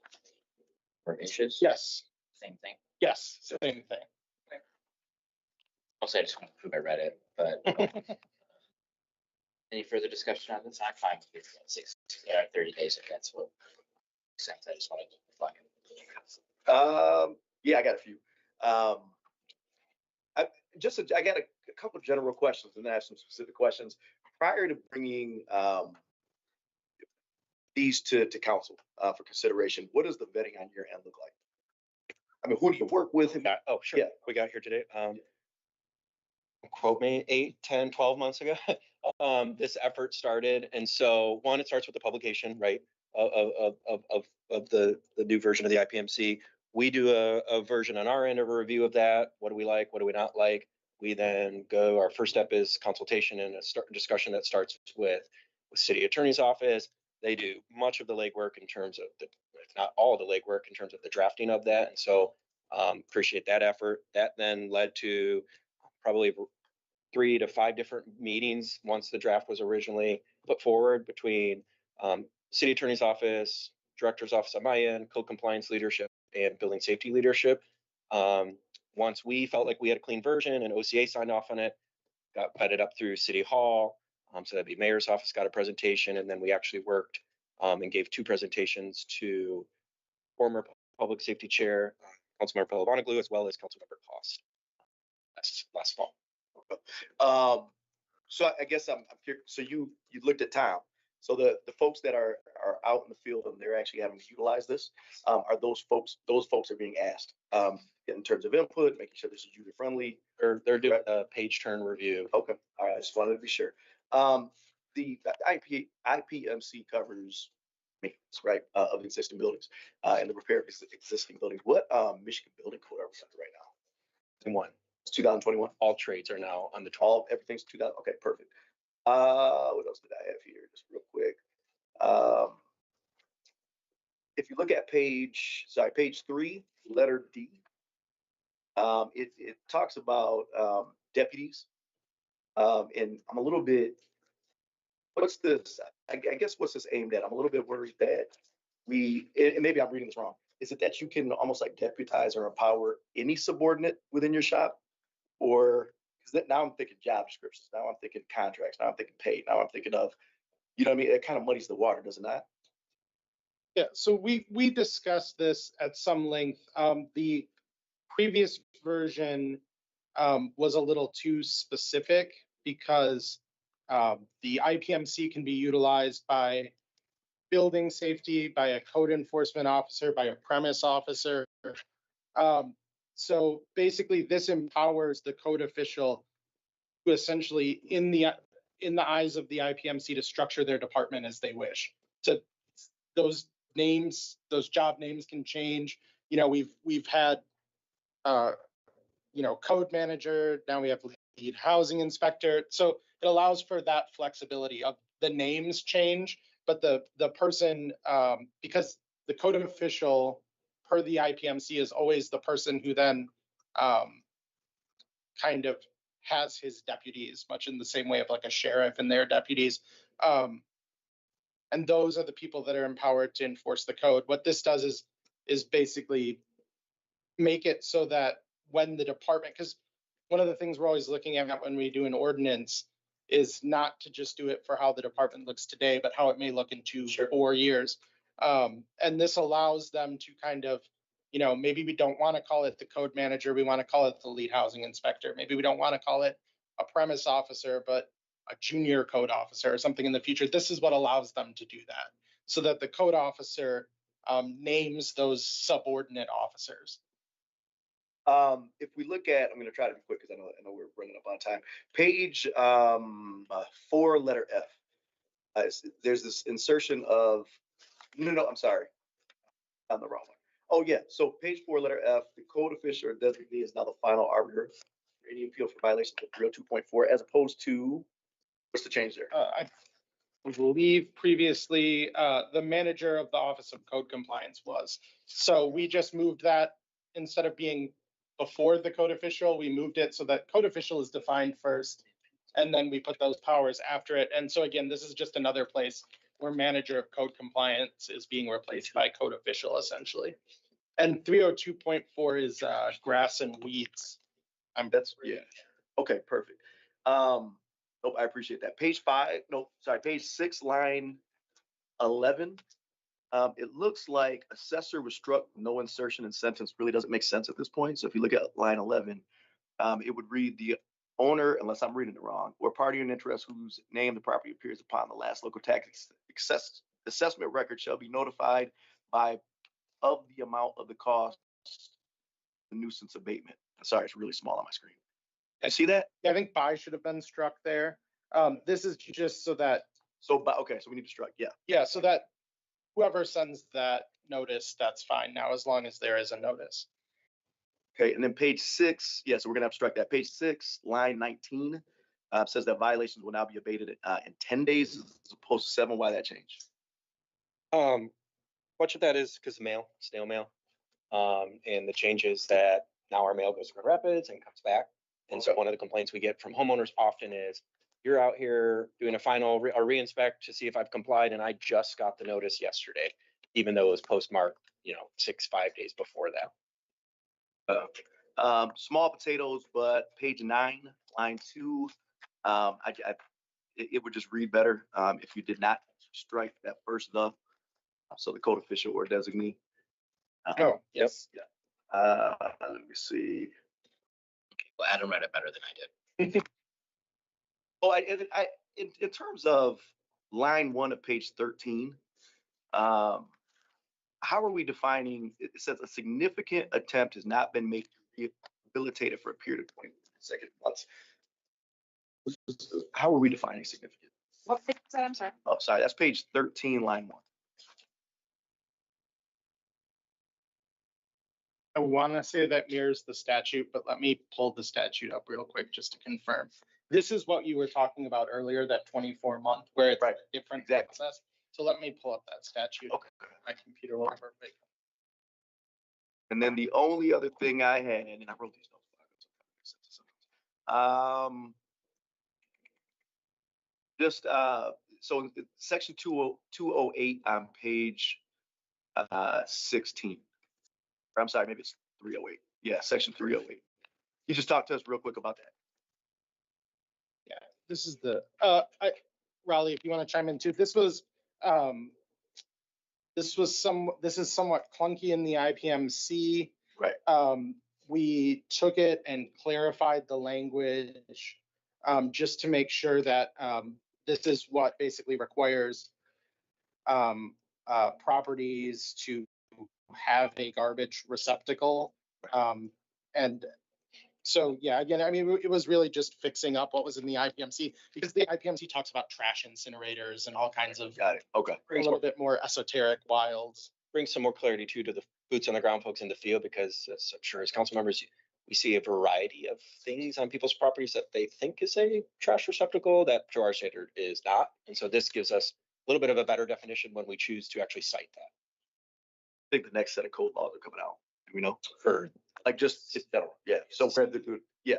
Or inches? Yes. Same thing. Yes. Same thing. I'll say I just want to prove I read it, but any further discussion on this? I'm fine with it. 30 days if that's what makes sense. I just wanted to flag it. Yeah, I got a few. I got a couple of general questions and then I have some specific questions. Prior to bringing these to council for consideration, what does the vetting on your end look like? I mean, who do you work with? Oh, sure. Yeah. We got here today. Quote me 8, 10, 12 months ago. This effort started. And so one, it starts with the publication, right? Of the new version of the IPMC. We do a version on our end of a review of that. What do we like? What do we not like? We then go, our first step is consultation and a discussion that starts with city attorney's office. They do much of the legwork in terms of if not all of the legwork in terms of the drafting of that. And so appreciate that effort. That then led to probably 3 to 5 different meetings once the draft was originally put forward between city attorney's office, director's office on my end, code compliance leadership, and building safety leadership. Once we felt like we had a clean version and OCA signed off on it, got vetted up through City Hall. So that'd be mayor's office got a presentation, and then we actually worked and gave 2 presentations to former public safety chair, Councilmember Pellegrino, as well as Councilmember Cost last fall. So I guess I'm curious. So you looked at time. So the folks that are out in the field and they're actually having to utilize this, are those folks are being asked in terms of input, making sure this is user friendly. They're doing a page turn review. Okay, all right, I just wanted to be sure. The IPMC covers maintenance, right, of existing buildings and the repair of existing buildings. What Michigan building code are we under right now? And one, It's 2021. all trades are now on the 12. Everything's 2000. Okay, perfect. What else did I have here? Just real quick. If you look at page 3, letter D, it talks about deputies. And I'm a little bit, what's this? I guess what's this aimed at? I'm a little bit worried that and maybe I'm reading this wrong. Is it that you can almost like deputize or empower any subordinate within your shop? Or because now I'm thinking job descriptions, now I'm thinking contracts, now I'm thinking pay, now I'm thinking of, you know what I mean? It kind of muddies the water, does it not? Yeah, so we discussed this at some length. The previous version was a little too specific because the IPMC can be utilized by building safety, by a code enforcement officer, by a premise officer. So basically, this empowers the code official to essentially, in the eyes of the IPMC, to structure their department as they wish. So those names, those job names can change. You know, we've had code manager, now we have lead housing inspector. So it allows for that flexibility of the names change, but the person, because the code official per the IPMC is always the person who then kind of has his deputies, much in the same way of like a sheriff and their deputies. And those are the people that are empowered to enforce the code. What this does is basically make it so that when the department, because one of the things we're always looking at when we do an ordinance is not to just do it for how the department looks today, but how it may look in 2 or 4 years. And this allows them to kind of, maybe we don't want to call it the code manager, we want to call it the lead housing inspector. Maybe we don't want to call it a premise officer, but a junior code officer or something in the future. This is what allows them to do that, so that the code officer names those subordinate officers. If we look at, I'm going to try to be quick because I know we're running up on time. Page 4, letter F. There's this insertion of, no, I'm sorry. I'm the wrong one. Oh yeah, so page 4, letter F, the code official or designee is now the final arbiter for any appeal for violations of 302.4, as opposed to, what's the change there? I believe previously the manager of the Office of Code Compliance was. So we just moved that, instead of being before the code official, we moved it so that code official is defined first, and then we put those powers after it. And so again, this is just another place where manager of code compliance is being replaced by code official essentially. And 302.4 is grass and weeds. That's, yeah. Okay, perfect. Nope, I appreciate that. Page 6, line 11. It looks like assessor was struck, no insertion and sentence really doesn't make sense at this point. So if you look at line 11, it would read the owner, unless I'm reading it wrong, or party in interest whose name the property appears upon the last local tax assessment record shall be notified of the amount of the cost, the nuisance abatement. Sorry, it's really small on my screen. I see that. Yeah, I think by should have been struck there. This is just so that. Okay, so we need to strike. Yeah. Yeah, so that whoever sends that notice, that's fine now, as long as there is a notice. Okay, and then page 6, yeah, so we're gonna have to strike that. Page 6, line 19, says that violations will now be abated in 10 days as opposed to 7. Why that change? Much of that is because mail, snail mail, and the changes that now our mail goes to Grand Rapids and comes back, And so one of the complaints we get from homeowners often is, you're out here doing a final a re-inspect to see if I've complied, and I just got the notice yesterday, even though it was postmarked, 5 days before that. Small potatoes, but page 9, line 2, it would just read better if you did not strike that first "the," so the code official or designee. Oh, yes. Let me see. Well, Adam read it better than I did. Oh, in terms of line 1 of page 13, how are we defining, it says a significant attempt has not been made to rehabilitate it for a period of 20 consecutive months. How are we defining significant? What page is that? I'm sorry. Oh, sorry, that's page 13, line 1. I want to say that mirrors the statute, but let me pull the statute up real quick just to confirm. This is what you were talking about earlier, that 24-month, where it's Right, a different exactly. process. So let me pull up that statute. Okay. My computer will perfect. And then the only other thing I had, and I wrote these notes. Just so in section 208 on page 16. Or I'm sorry, maybe it's 308. Yeah, section 308. You just talk to us real quick about that. This is the, Raleigh, if you want to chime in too, this is somewhat clunky in the IPMC. Right. We took it and clarified the language just to make sure that this is what basically requires properties to have a garbage receptacle. And so, yeah, again, I mean, it was really just fixing up what was in the IPMC, because the IPMC talks about trash incinerators and all kinds of Got it. Okay. a little bit more esoteric wilds. Bring some more clarity too to the boots on the ground folks in the field, because as I'm sure as council members, we see a variety of things on people's properties that they think is a trash receptacle that to our standard is not. And so this gives us a little bit of a better definition when we choose to actually cite that. I think the next set of code laws are coming out. Do we know? For Like just federal. Yeah. So yeah.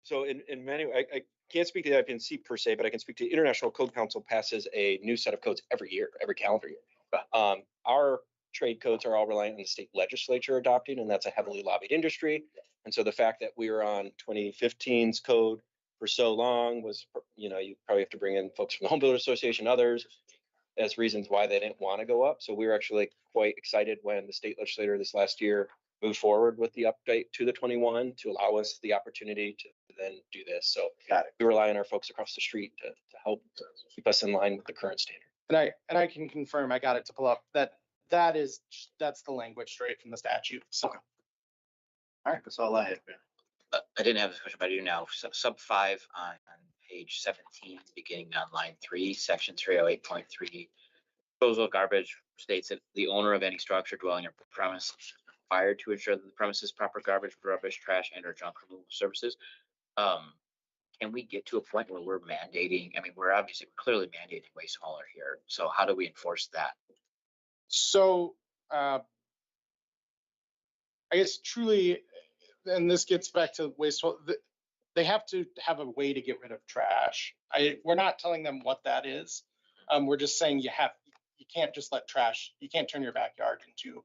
So in many, I can't speak to the IPNC per se, but I can speak to International Code Council passes a new set of codes every year, every calendar year. Our trade codes are all reliant on the state legislature adopting, and that's a heavily lobbied industry. And so the fact that we were on 2015's code for so long was, you probably have to bring in folks from the Home Builder Association, others, as reasons why they didn't want to go up. So we were actually quite excited when the state legislature this last year moved forward with the update to the 21 to allow us the opportunity to then do this. So we rely on our folks across the street to help keep us in line with the current standard. And I can confirm, I got it to pull up, that's the language straight from the statute. So. Okay. All right, that's all I had. I didn't have this question, but I do now. Sub 5 on page 17, beginning on line 3, section 308.3. Disposal of garbage states that the owner of any structure, dwelling, or premise is required to ensure that the premises proper garbage, rubbish, trash, and/or junk removal services. Can we get to a point where we're mandating? I mean, we're clearly mandating waste hauler here. So how do we enforce that? So I guess truly, and this gets back to waste, they have to have a way to get rid of trash. We're not telling them what that is. We're just saying you can't just let trash, you can't turn your backyard into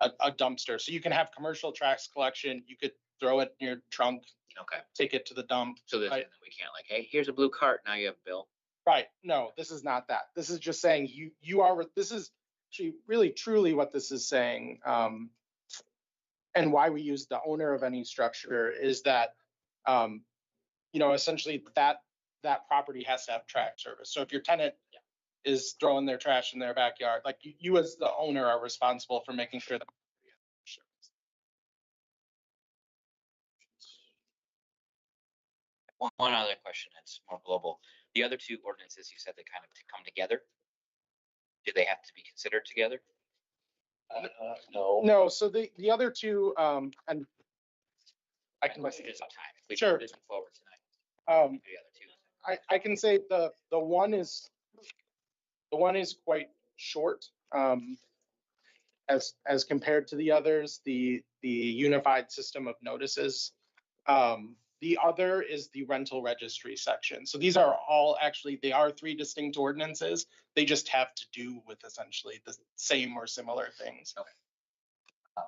a dumpster. So you can have commercial trash collection. You could throw it in your trunk. Okay. Take it to the dump. So that Right. we can't hey, here's a blue cart. Now you have a bill. Right. No, this is not that. This is just saying this is actually really truly what this is saying. And why we use the owner of any structure is that, essentially that property has to have trash service. So if your tenant is throwing their trash in their backyard, like you as the owner are responsible for making sure that. One other question that's more global. The other two ordinances, you said they kind of come together. Do they have to be considered together? No. No, so the other two, and I can. Question is on time. If we Sure. move this forward tonight. The other two. I can say the one is quite short, as compared to the others, the unified system of notices. The other is the rental registry section. So these are all actually, they are three distinct ordinances. They just have to do with essentially the same or similar things.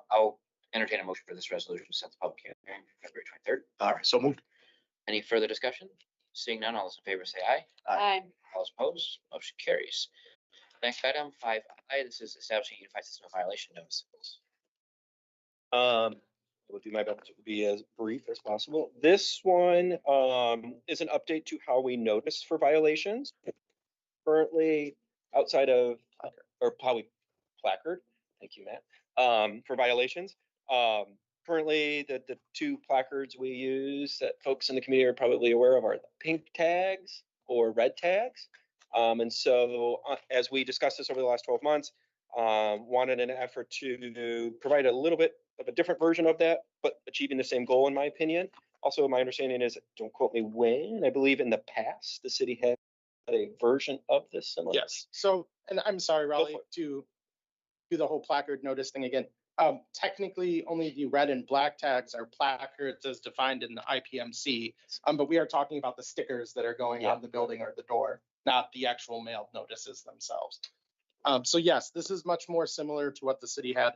I'll entertain a motion for this resolution to set the public hearing for February 23rd. All right, so moved. Any further discussion? Seeing none, all those in favor say aye. Aye. All those opposed, motion carries. Next item, 5I, this is establishing a unified system of violation notices. I will do my best to be as brief as possible. This one is an update to how we notice for violations. Currently, outside of, or probably placard, thank you, Matt, for violations. Currently, the two placards we use that folks in the community are probably aware of are the pink tags or red tags. And so as we discussed this over the last 12 months, wanted an effort to provide a little bit of a different version of that, but achieving the same goal, in my opinion. Also, my understanding is, don't quote me when, I believe in the past, the city had a version of this similar. Yes. So, and I'm sorry, Raleigh, for it. to do the whole placard notice thing again. Technically, only the red and black tags are placards as defined in the IPMC. But we are talking about the stickers that are going on the building or the door, not the actual mailed notices themselves. So yes, this is much more similar to what the city had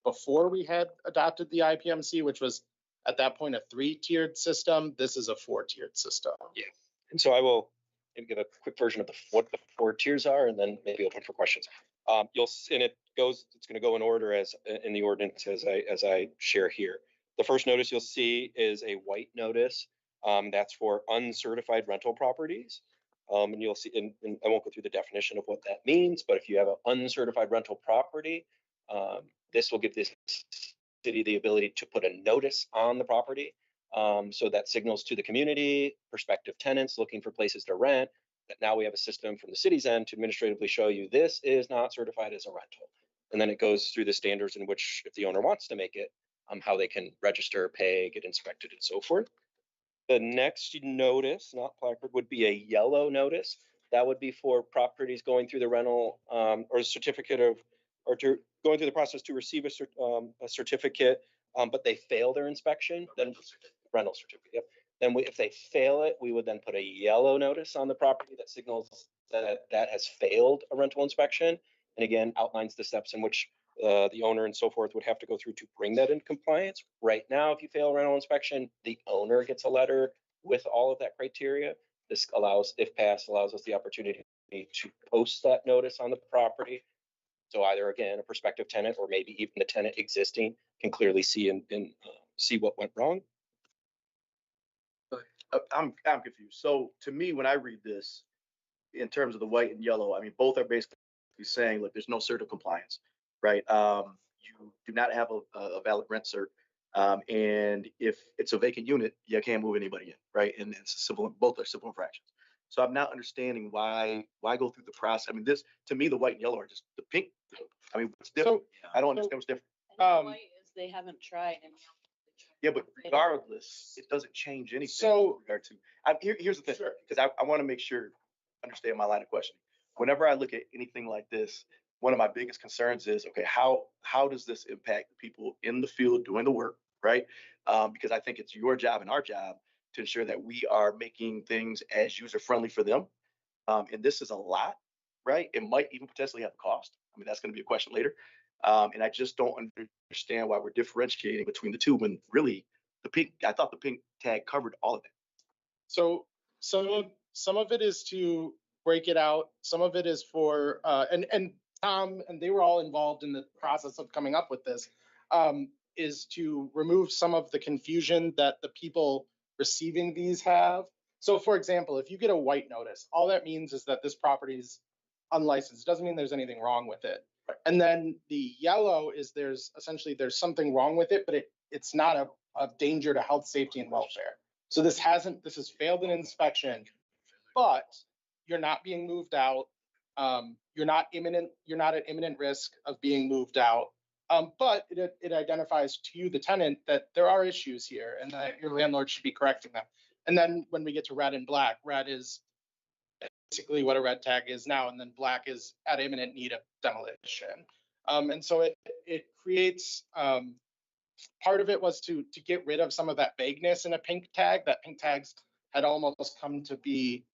before we had adopted the IPMC, which was at that point a 3-tiered system. This is a 4-tiered system. And so I will maybe give a quick version of what the 4 tiers are, and then maybe open for questions. And it's going to go in order as in the ordinance as I share here. The first notice you'll see is a white notice. That's for uncertified rental properties. And you'll see, and I won't go through the definition of what that means, but if you have an uncertified rental property, this will give this city the ability to put a notice on the property. So that signals to the community, prospective tenants looking for places to rent, that now we have a system from the city's end to administratively show you this is not certified as a rental. And then it goes through the standards in which, if the owner wants to make it, how they can register, pay, get inspected, and so forth. The next notice, not placard, would be a yellow notice. That would be for properties going through the rental or a certificate of, or to going through the process to receive a certificate, but they fail their inspection, then rental certificate. Yep. Then if they fail it, we would then put a yellow notice on the property that signals that that has failed a rental inspection. And again, outlines the steps in which the owner and so forth would have to go through to bring that in compliance. Right now, if you fail a rental inspection, the owner gets a letter with all of that criteria. This allows, if passed, allows us the opportunity to post that notice on the property. So either, again, a prospective tenant or maybe even the tenant existing can clearly see and see what went wrong. I'm confused. So to me, when I read this, in terms of the white and yellow, I mean, both are basically saying, look, there's no cert of compliance, right? You do not have a valid rent cert. And if it's a vacant unit, you can't move anybody in, right? And it's civil, both are civil infractions. So I'm not understanding why go through the process. I mean, this, to me, the white and yellow are just the pink. I mean, what's different? I don't understand what's different. Um, They haven't tried. Yeah, but regardless, it doesn't change anything. So- with regard to, here's the thing, Sure. because I want to make sure, understand my line of questioning. Whenever I look at anything like this, one of my biggest concerns is, okay, how does this impact the people in the field doing the work, right? Because I think it's your job and our job to ensure that we are making things as user-friendly for them. And this is a lot, right? It might even potentially have a cost. I mean, that's going to be a question later. And I just don't understand why we're differentiating between the two when really I thought the pink tag covered all of it. So some of it is to break it out. Some of it is for, and Tom, and they were all involved in the process of coming up with this, is to remove some of the confusion that the people receiving these have. So for example, if you get a white notice, all that means is that this property is unlicensed. It doesn't mean there's anything wrong with it. And then the yellow is there's something wrong with it, but it's not a danger to health, safety, and welfare. So this has failed an inspection, but you're not being moved out. You're not at imminent risk of being moved out. But it identifies to you, the tenant, that there are issues here and that your landlord should be correcting them. And then when we get to red and black, red is basically what a red tag is now, and then black is at imminent need of demolition. And so it creates part of it was to get rid of some of that vagueness in a pink tag. That pink tags had almost come to be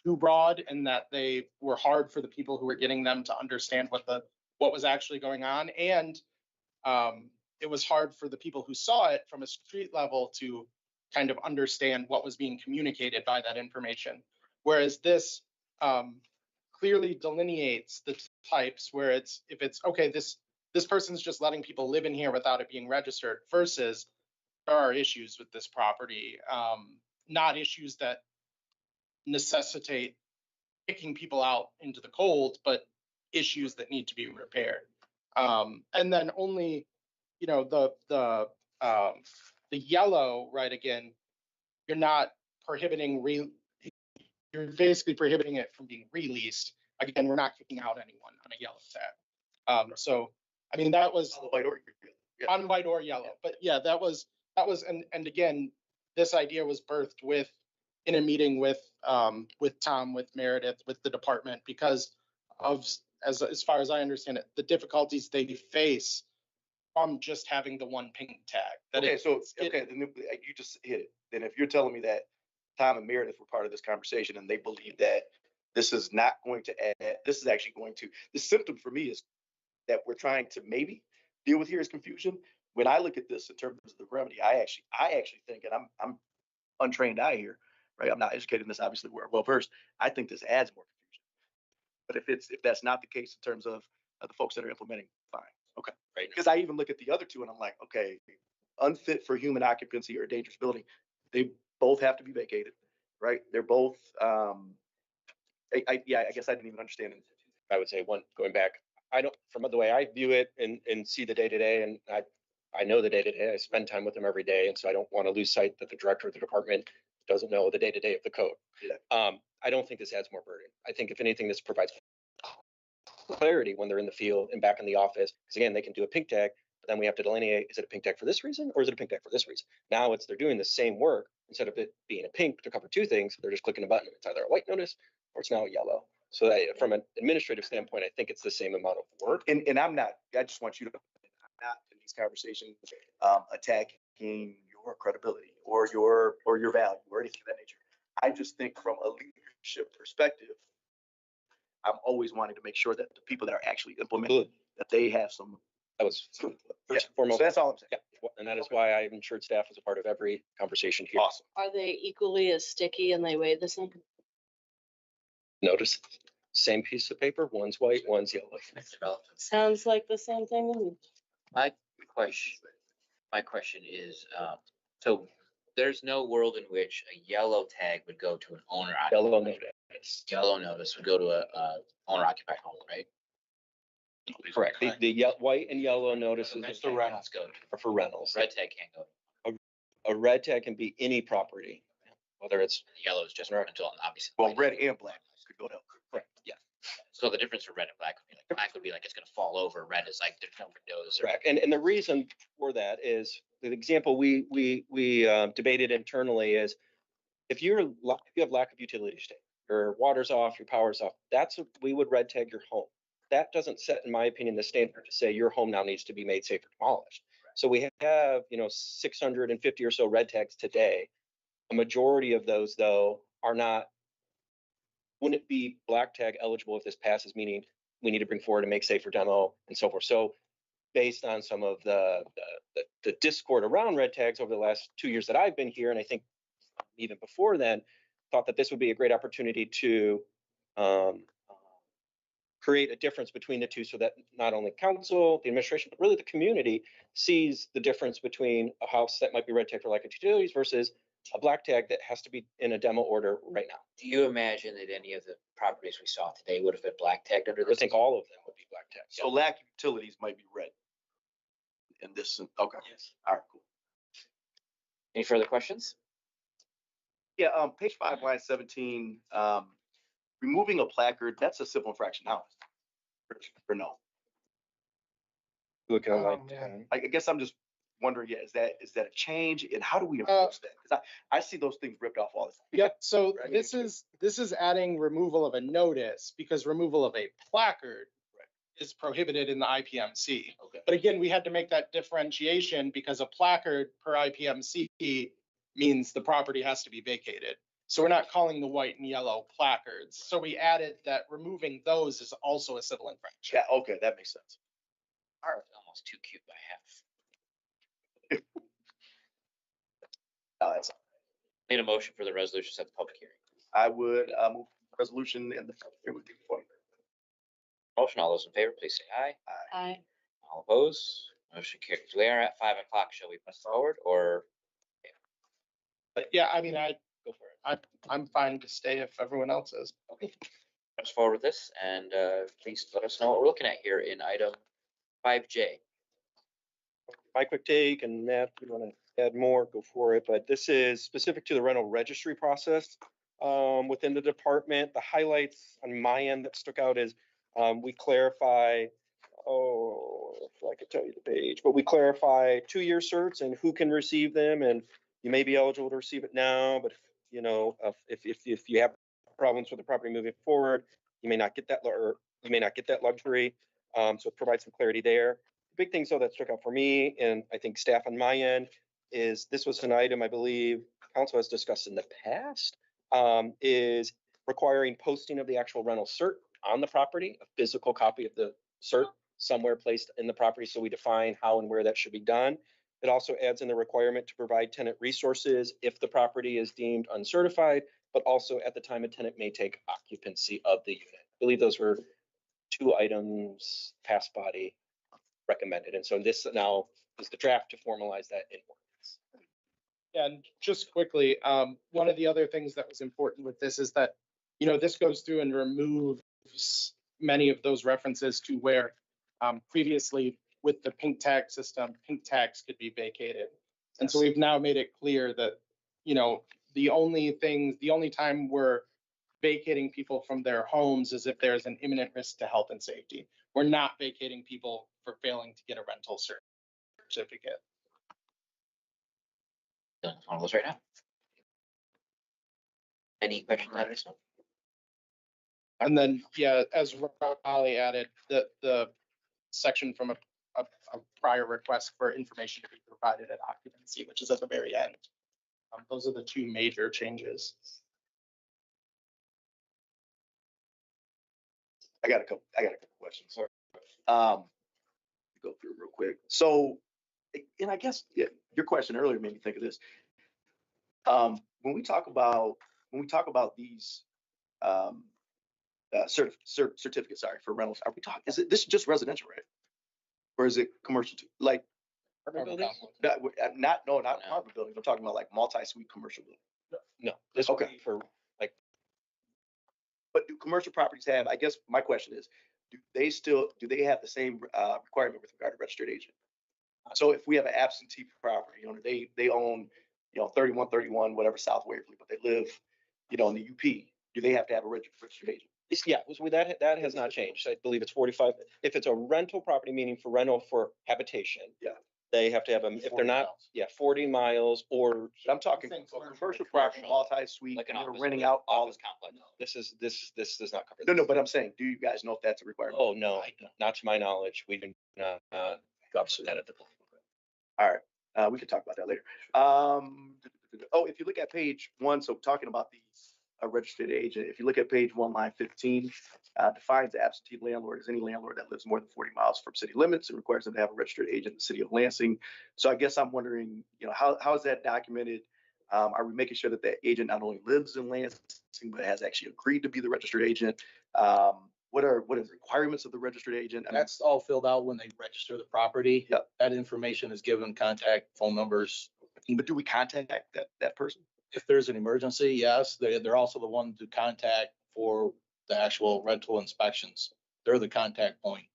too broad, and that they were hard for the people who were getting them to understand what was actually going on. And it was hard for the people who saw it from a street level to kind of understand what was being communicated by that information. Whereas this clearly delineates the types where if it's okay, this person's just letting people live in here without it being registered, versus there are issues with this property, not issues that necessitate kicking people out into the cold, but issues that need to be repaired. And then only, you know, the yellow, right, again, you're not prohibiting you're basically prohibiting it from being released. Again, we're not kicking out anyone on a yellow tag. So, I mean, that was White or- yeah. on white or yellow, but yeah, that was, and again, this idea was birthed in a meeting with Tom, with Meredith, with the department, because of, as far as I understand it, the difficulties they face from just having the one pink tag. That Okay, it- so, it- okay, then you just hit it. Then if you're telling me that Tom and Meredith were part of this conversation and they believe that this is not going to add, this is actually going to, the symptom for me is that we're trying to maybe deal with here is confusion. When I look at this in terms of the remedy, I actually think, and I'm untrained eye here, right? I'm not educated in this, obviously we're well versed. I think this adds more confusion. But if that's not the case in terms of the folks that are implementing, fine, okay. Right. Because I even look at the other two and I'm like, okay, unfit for human occupancy or dangerous building, they both have to be vacated, right? They're both, I guess I didn't even understand it. I would say going back, I don't, from the way I view it and see the day to day, and I know the day to day, I spend time with them every day. And so I don't want to lose sight that the director of the department doesn't know the day to day of the code. Yeah. I don't think this adds more burden. I think if anything, this provides clarity when they're in the field and back in the office. Because again, they can do a pink tag, but then we have to delineate, is it a pink tag for this reason or is it a pink tag for this reason? Now they're doing the same work. Instead of it being a pink to cover two things, they're just clicking a button. It's either a white notice or it's now a yellow. So that from an administrative standpoint, I think it's the same amount of work. And I'm not, I just want you to, I'm not in these conversations attacking your credibility or your value or anything of that nature. I just think from a leadership perspective, I'm always wanting to make sure that the people that are actually implementing, that they have some. That was Yeah. first and foremost. So that's all I'm saying. Yeah, and that is why I've ensured staff is a part of every conversation here. Awesome. Are they equally as sticky and they weigh the same? Notice, same piece of paper, one's white, one's yellow. Sounds like the same thing to me. My question is, so there's no world in which a yellow tag would go to an owner. Yellow notice. Yellow notice would go to a owner occupied home, right? Correct. The white and yellow notices That's the rentals go to. are for rentals. Red tag can't go. A red tag can be any property, whether it's Yellow is just rental, and obviously. Well, red and black could go to. correct. Yeah, So the difference for red and black would be like, black would be like, it's gonna fall over. Red is like, there's no windows. or- correct. And the reason for that is the example we debated internally is if you have lack of utility state, your water's off, your power's off, we would red tag your home. That doesn't set, in my opinion, the standard to say your home now needs to be made safe or demolished. So we have, 650 or so red tags today. A majority of those, though, are not, wouldn't be black tag eligible if this passes, meaning we need to bring forward and make safer demo and so forth. So based on some of the discord around red tags over the last 2 years that I've been here, and I think even before then, thought that this would be a great opportunity to create a difference between the two so that not only council, the administration, but really the community sees the difference between a house that might be red tagged for lack of utilities versus a black tag that has to be in a demo order right now. Do you imagine that any of the properties we saw today would have been black tagged under I this? think all of them would be black tags. So lack of utilities might be red. And this, okay, Yes. all right, cool. Any further questions? Yeah, page 5, line 17, removing a placard, that's a civil infraction now. Or no? Looking on Oh, like, man. I guess I'm just wondering, is that a change and how do we enforce that? Because I see those things ripped off all the time. Yep, so Right. this is adding removal of a notice, because removal of a placard is prohibited in the IPMC. Okay. But again, we had to make that differentiation because a placard per IPMC means the property has to be vacated. So we're not calling the white and yellow placards. So we added that removing those is also a civil infraction. Yeah, okay, that makes sense. Are almost too cute by half. That's, Need a motion for the resolution to set the public hearing. I would move the resolution and the it would be for Motion, all those in favor, please say aye. I, All opposed, motion carries. We are at 5 o'clock. Shall we press forward or But yeah, I mean, go for it? I'm fine to stay if everyone else is. Okay. Press forward with this and please let us know what we're looking at here in item 5J. My quick take, and Matt, if you want to add more, go for it, but this is specific to the rental registry process within the department. The highlights on my end that stuck out is we clarify, if I could tell you the page, but we clarify 2-year certs and who can receive them, and you may be eligible to receive it now, but you know, if you have problems with the property moving forward, you may not get that, or you may not get that luxury. So it provides some clarity there. Big things though that stuck out for me, and I think staff on my end, is this was an item I believe council has discussed in the past, is requiring posting of the actual rental cert on the property, a physical copy of the cert somewhere placed in the property, so we define how and where that should be done. It also adds in the requirement to provide tenant resources if the property is deemed uncertified, but also at the time a tenant may take occupancy of the unit. I believe those were 2 items past body recommended. And so this now is the draft to formalize that in ordinance. And just quickly, one of the other things that was important with this is that, you know, this goes through and removes many of those references to where previously with the pink tag system, pink tags could be vacated. And so we've now made it clear that, you know, the only time we're vacating people from their homes is if there's an imminent risk to health and safety. We're not vacating people for failing to get a rental certificate. Done one of those right now. Any questions on this one? And then, yeah, as Raleigh added, the section from a prior request for information to be provided at occupancy, which is at the very end. Those are the 2 major changes. I got a couple questions. Go through real quick. So, and I guess your question earlier made me think of this. When we talk about these certificates, sorry, for rentals, are we talking? This is just residential, right? Or is it commercial too? Like, not apartment buildings. I'm talking about like multi-suite commercial buildings. No, this would be for like, But do commercial properties have, I guess my question is, do they have the same requirement with regard to registered agent? So if we have an absentee property owner, they own, 3131, whatever, South Waverly, but they live, in the UP, do they have to have a registered agent? yeah, that has not changed. I believe it's 45. If it's a rental property, meaning for rental for habitation. Yeah. They have to have them, if they're not, 40 miles or. But I'm talking commercial property, multi-suite, Like an and they're office renting building, out all office complex. This does not cover. No, this. but I'm saying, do you guys know if that's a requirement? Oh, no, not to my knowledge. We do not go through that at the. All right, we can talk about that later. If you look at page 1, so talking about the registered agent, if you look at page 1, line 15, defines the absentee landlord as any landlord that lives more than 40 miles from city limits and requires them to have a registered agent in the city of Lansing. So I guess I'm wondering, how is that documented? Are we making sure that the agent not only lives in Lansing, but has actually agreed to be the registered agent? What are the requirements of the registered agent? That's all filled out when they register the property. Yep. That information is given, contact, phone numbers. But do we contact that person? If there's an emergency, yes, they're also the one to contact for the actual rental inspections. They're the contact point.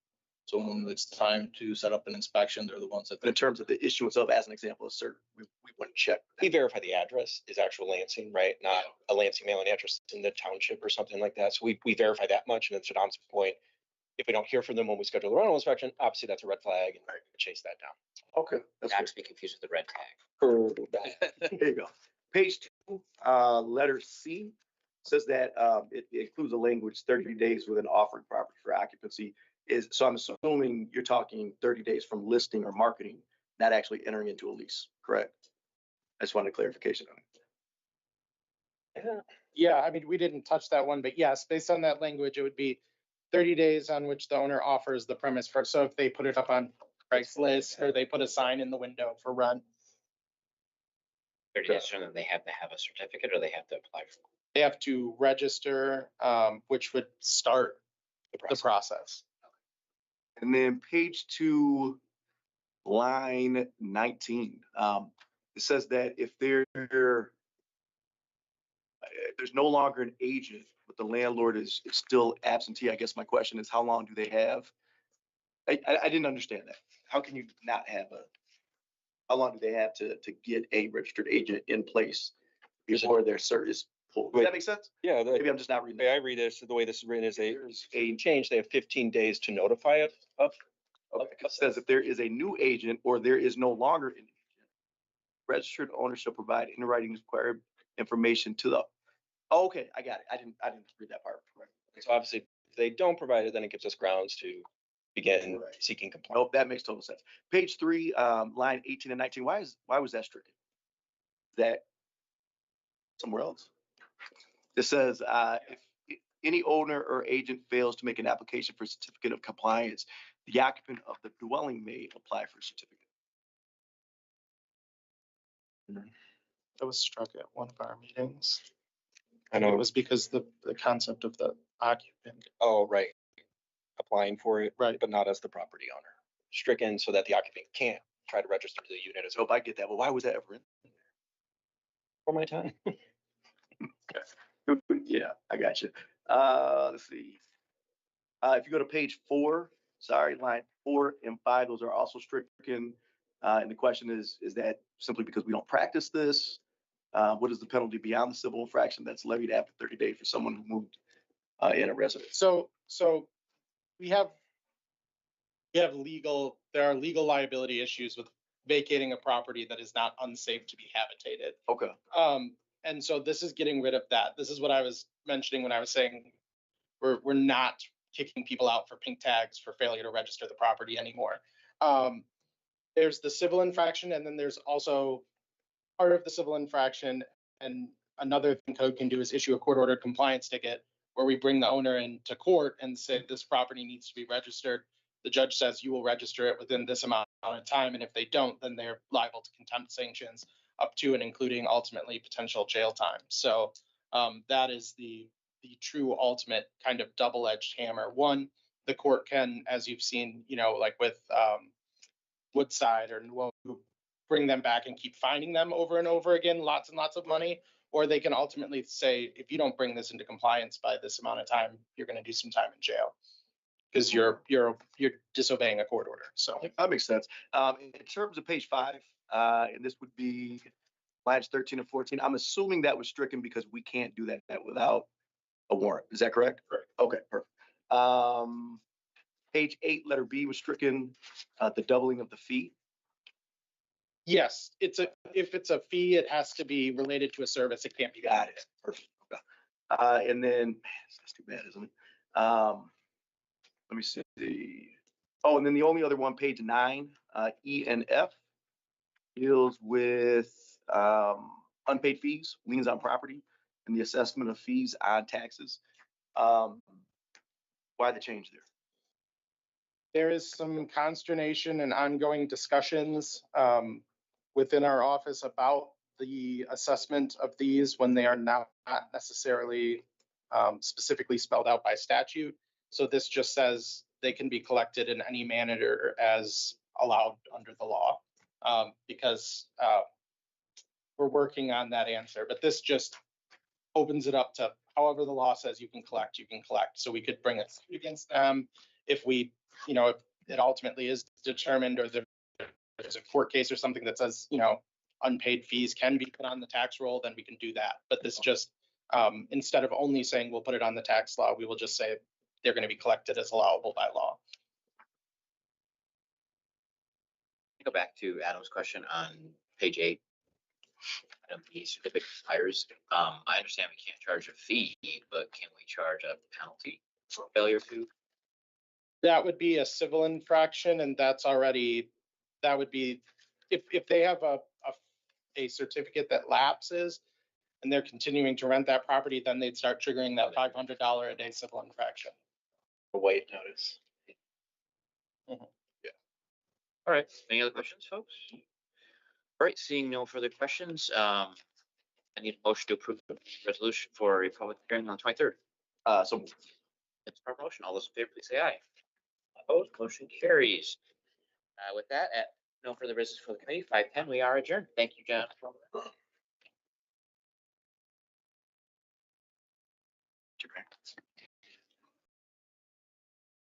So when it's time to set up an inspection, they're the ones that. But in terms of the issuance of, as an example, a cert, we wouldn't check. We verify the address is actual Lansing, right? Not a Lansing mailing address in the township or something like that. So we verify that much. And then to Don's point, if we don't hear from them when we schedule the rental inspection, obviously that's a red flag and we chase that down. Okay, that's Not good. to be confused with the red tag. There you go. Page 2, letter C says that it includes a language 30 days with an offering property for occupancy so I'm assuming you're talking 30 days from listing or marketing, not actually entering into a lease, correct? I just wanted clarification on it. Yeah, I mean, we didn't touch that one, but yes, based on that language, it would be 30 days on which the owner offers the premise for, so if they put it up on Craigslist or they put a sign in the window for rent, 30 days from then, they have to have a certificate or they have to apply for. they have to register, which would start the process. And then page 2, line 19, it says that if there's no longer an agent, but the landlord is still absentee, I guess my question is, how long do they have? I didn't understand that. How can you not have how long do they have to get a registered agent in place before their cert is pulled? Does that make sense? Yeah, Maybe I'm just not reading the way I that. read this, the way this is written is a change. They have 15 days to notify it of. Okay, it says if there is a new agent or there is no longer an agent, registered owner shall provide in writing required information to the, oh, okay, I got it. I didn't read that part. So obviously, if they don't provide it, then it gives us grounds to begin Right. seeking compliance. Nope, that makes total sense. Page 3, line 18 and 19, why was that stricken? Is that somewhere else? It says, if any owner or agent fails to make an application for certificate of compliance, the occupant of the dwelling may apply for a certificate. That was struck at one of our meetings. I And it know. was because the concept of the occupant. Oh, right. Applying for it, Right. but not as the property owner. Stricken so that the occupant can't try to register to the unit as So if I get that, well, why was that ever in? for my time. Yeah, I got you. Let's see. If you go to page 4, sorry, line 4 and 5, those are also stricken. And the question is that simply because we don't practice this? What is the penalty beyond the civil infraction that's levied after 30 days for someone who moved in a residence? So we have there are legal liability issues with vacating a property that is not unsafe to be habitated. Okay. And so this is getting rid of that. This is what I was mentioning when I was saying we're not kicking people out for pink tags for failure to register the property anymore. There's the civil infraction, and then there's also part of the civil infraction. And another thing code can do is issue a court-ordered compliance ticket where we bring the owner into court and say this property needs to be registered. The judge says you will register it within this amount of time, and if they don't, then they're liable to contempt sanctions up to and including ultimately potential jail time. So that is the true ultimate kind of double-edged hammer. One, the court can, as you've seen, like with Woodside or bring them back and keep finding them over and over again, lots and lots of money, or they can ultimately say, if you don't bring this into compliance by this amount of time, you're going to do some time in jail because you're disobeying a court order. So That makes sense. In terms of page 5, and this would be lines 13 and 14, I'm assuming that was stricken because we can't do that without a warrant. Is that correct? Correct. Okay, perfect. Page 8, letter B was stricken, the doubling of the fee. yes, if it's a fee, it has to be related to a service. It can't be. Got it. Perfect. Okay. And then, man, that's too bad, isn't it? Let me see. Oh, and then the only other one, page 9, E and F, deals with unpaid fees, liens on property, and the assessment of fees on taxes. Why the change there? There is some consternation and ongoing discussions within our office about the assessment of these when they are not necessarily specifically spelled out by statute. So this just says they can be collected in any manner as allowed under the law, because we're working on that answer. But this just opens it up to however the law says you can collect, you can collect. So we could bring a suit against them if we, if it ultimately is determined or there's a court case or something that says, unpaid fees can be put on the tax roll, then we can do that. But this just, instead of only saying we'll put it on the tax law, we will just say they're going to be collected as allowable by law. Go back to Adam's question on page 8. The certificate expires. I understand we can't charge a fee, but can we charge a penalty for failure to That would be a civil infraction and that's already, that would be, if they have a certificate that lapses and they're continuing to rent that property, then they'd start triggering that $500 a day civil infraction. A white notice. All right, any other questions, folks? All right, seeing no further questions, I need a motion to approve the resolution for a public hearing on the 23rd. So It's our motion. All those in favor, please say aye. Opposed, motion carries. With that, at no further business for the committee, 5:10, we are adjourned. Thank you, John.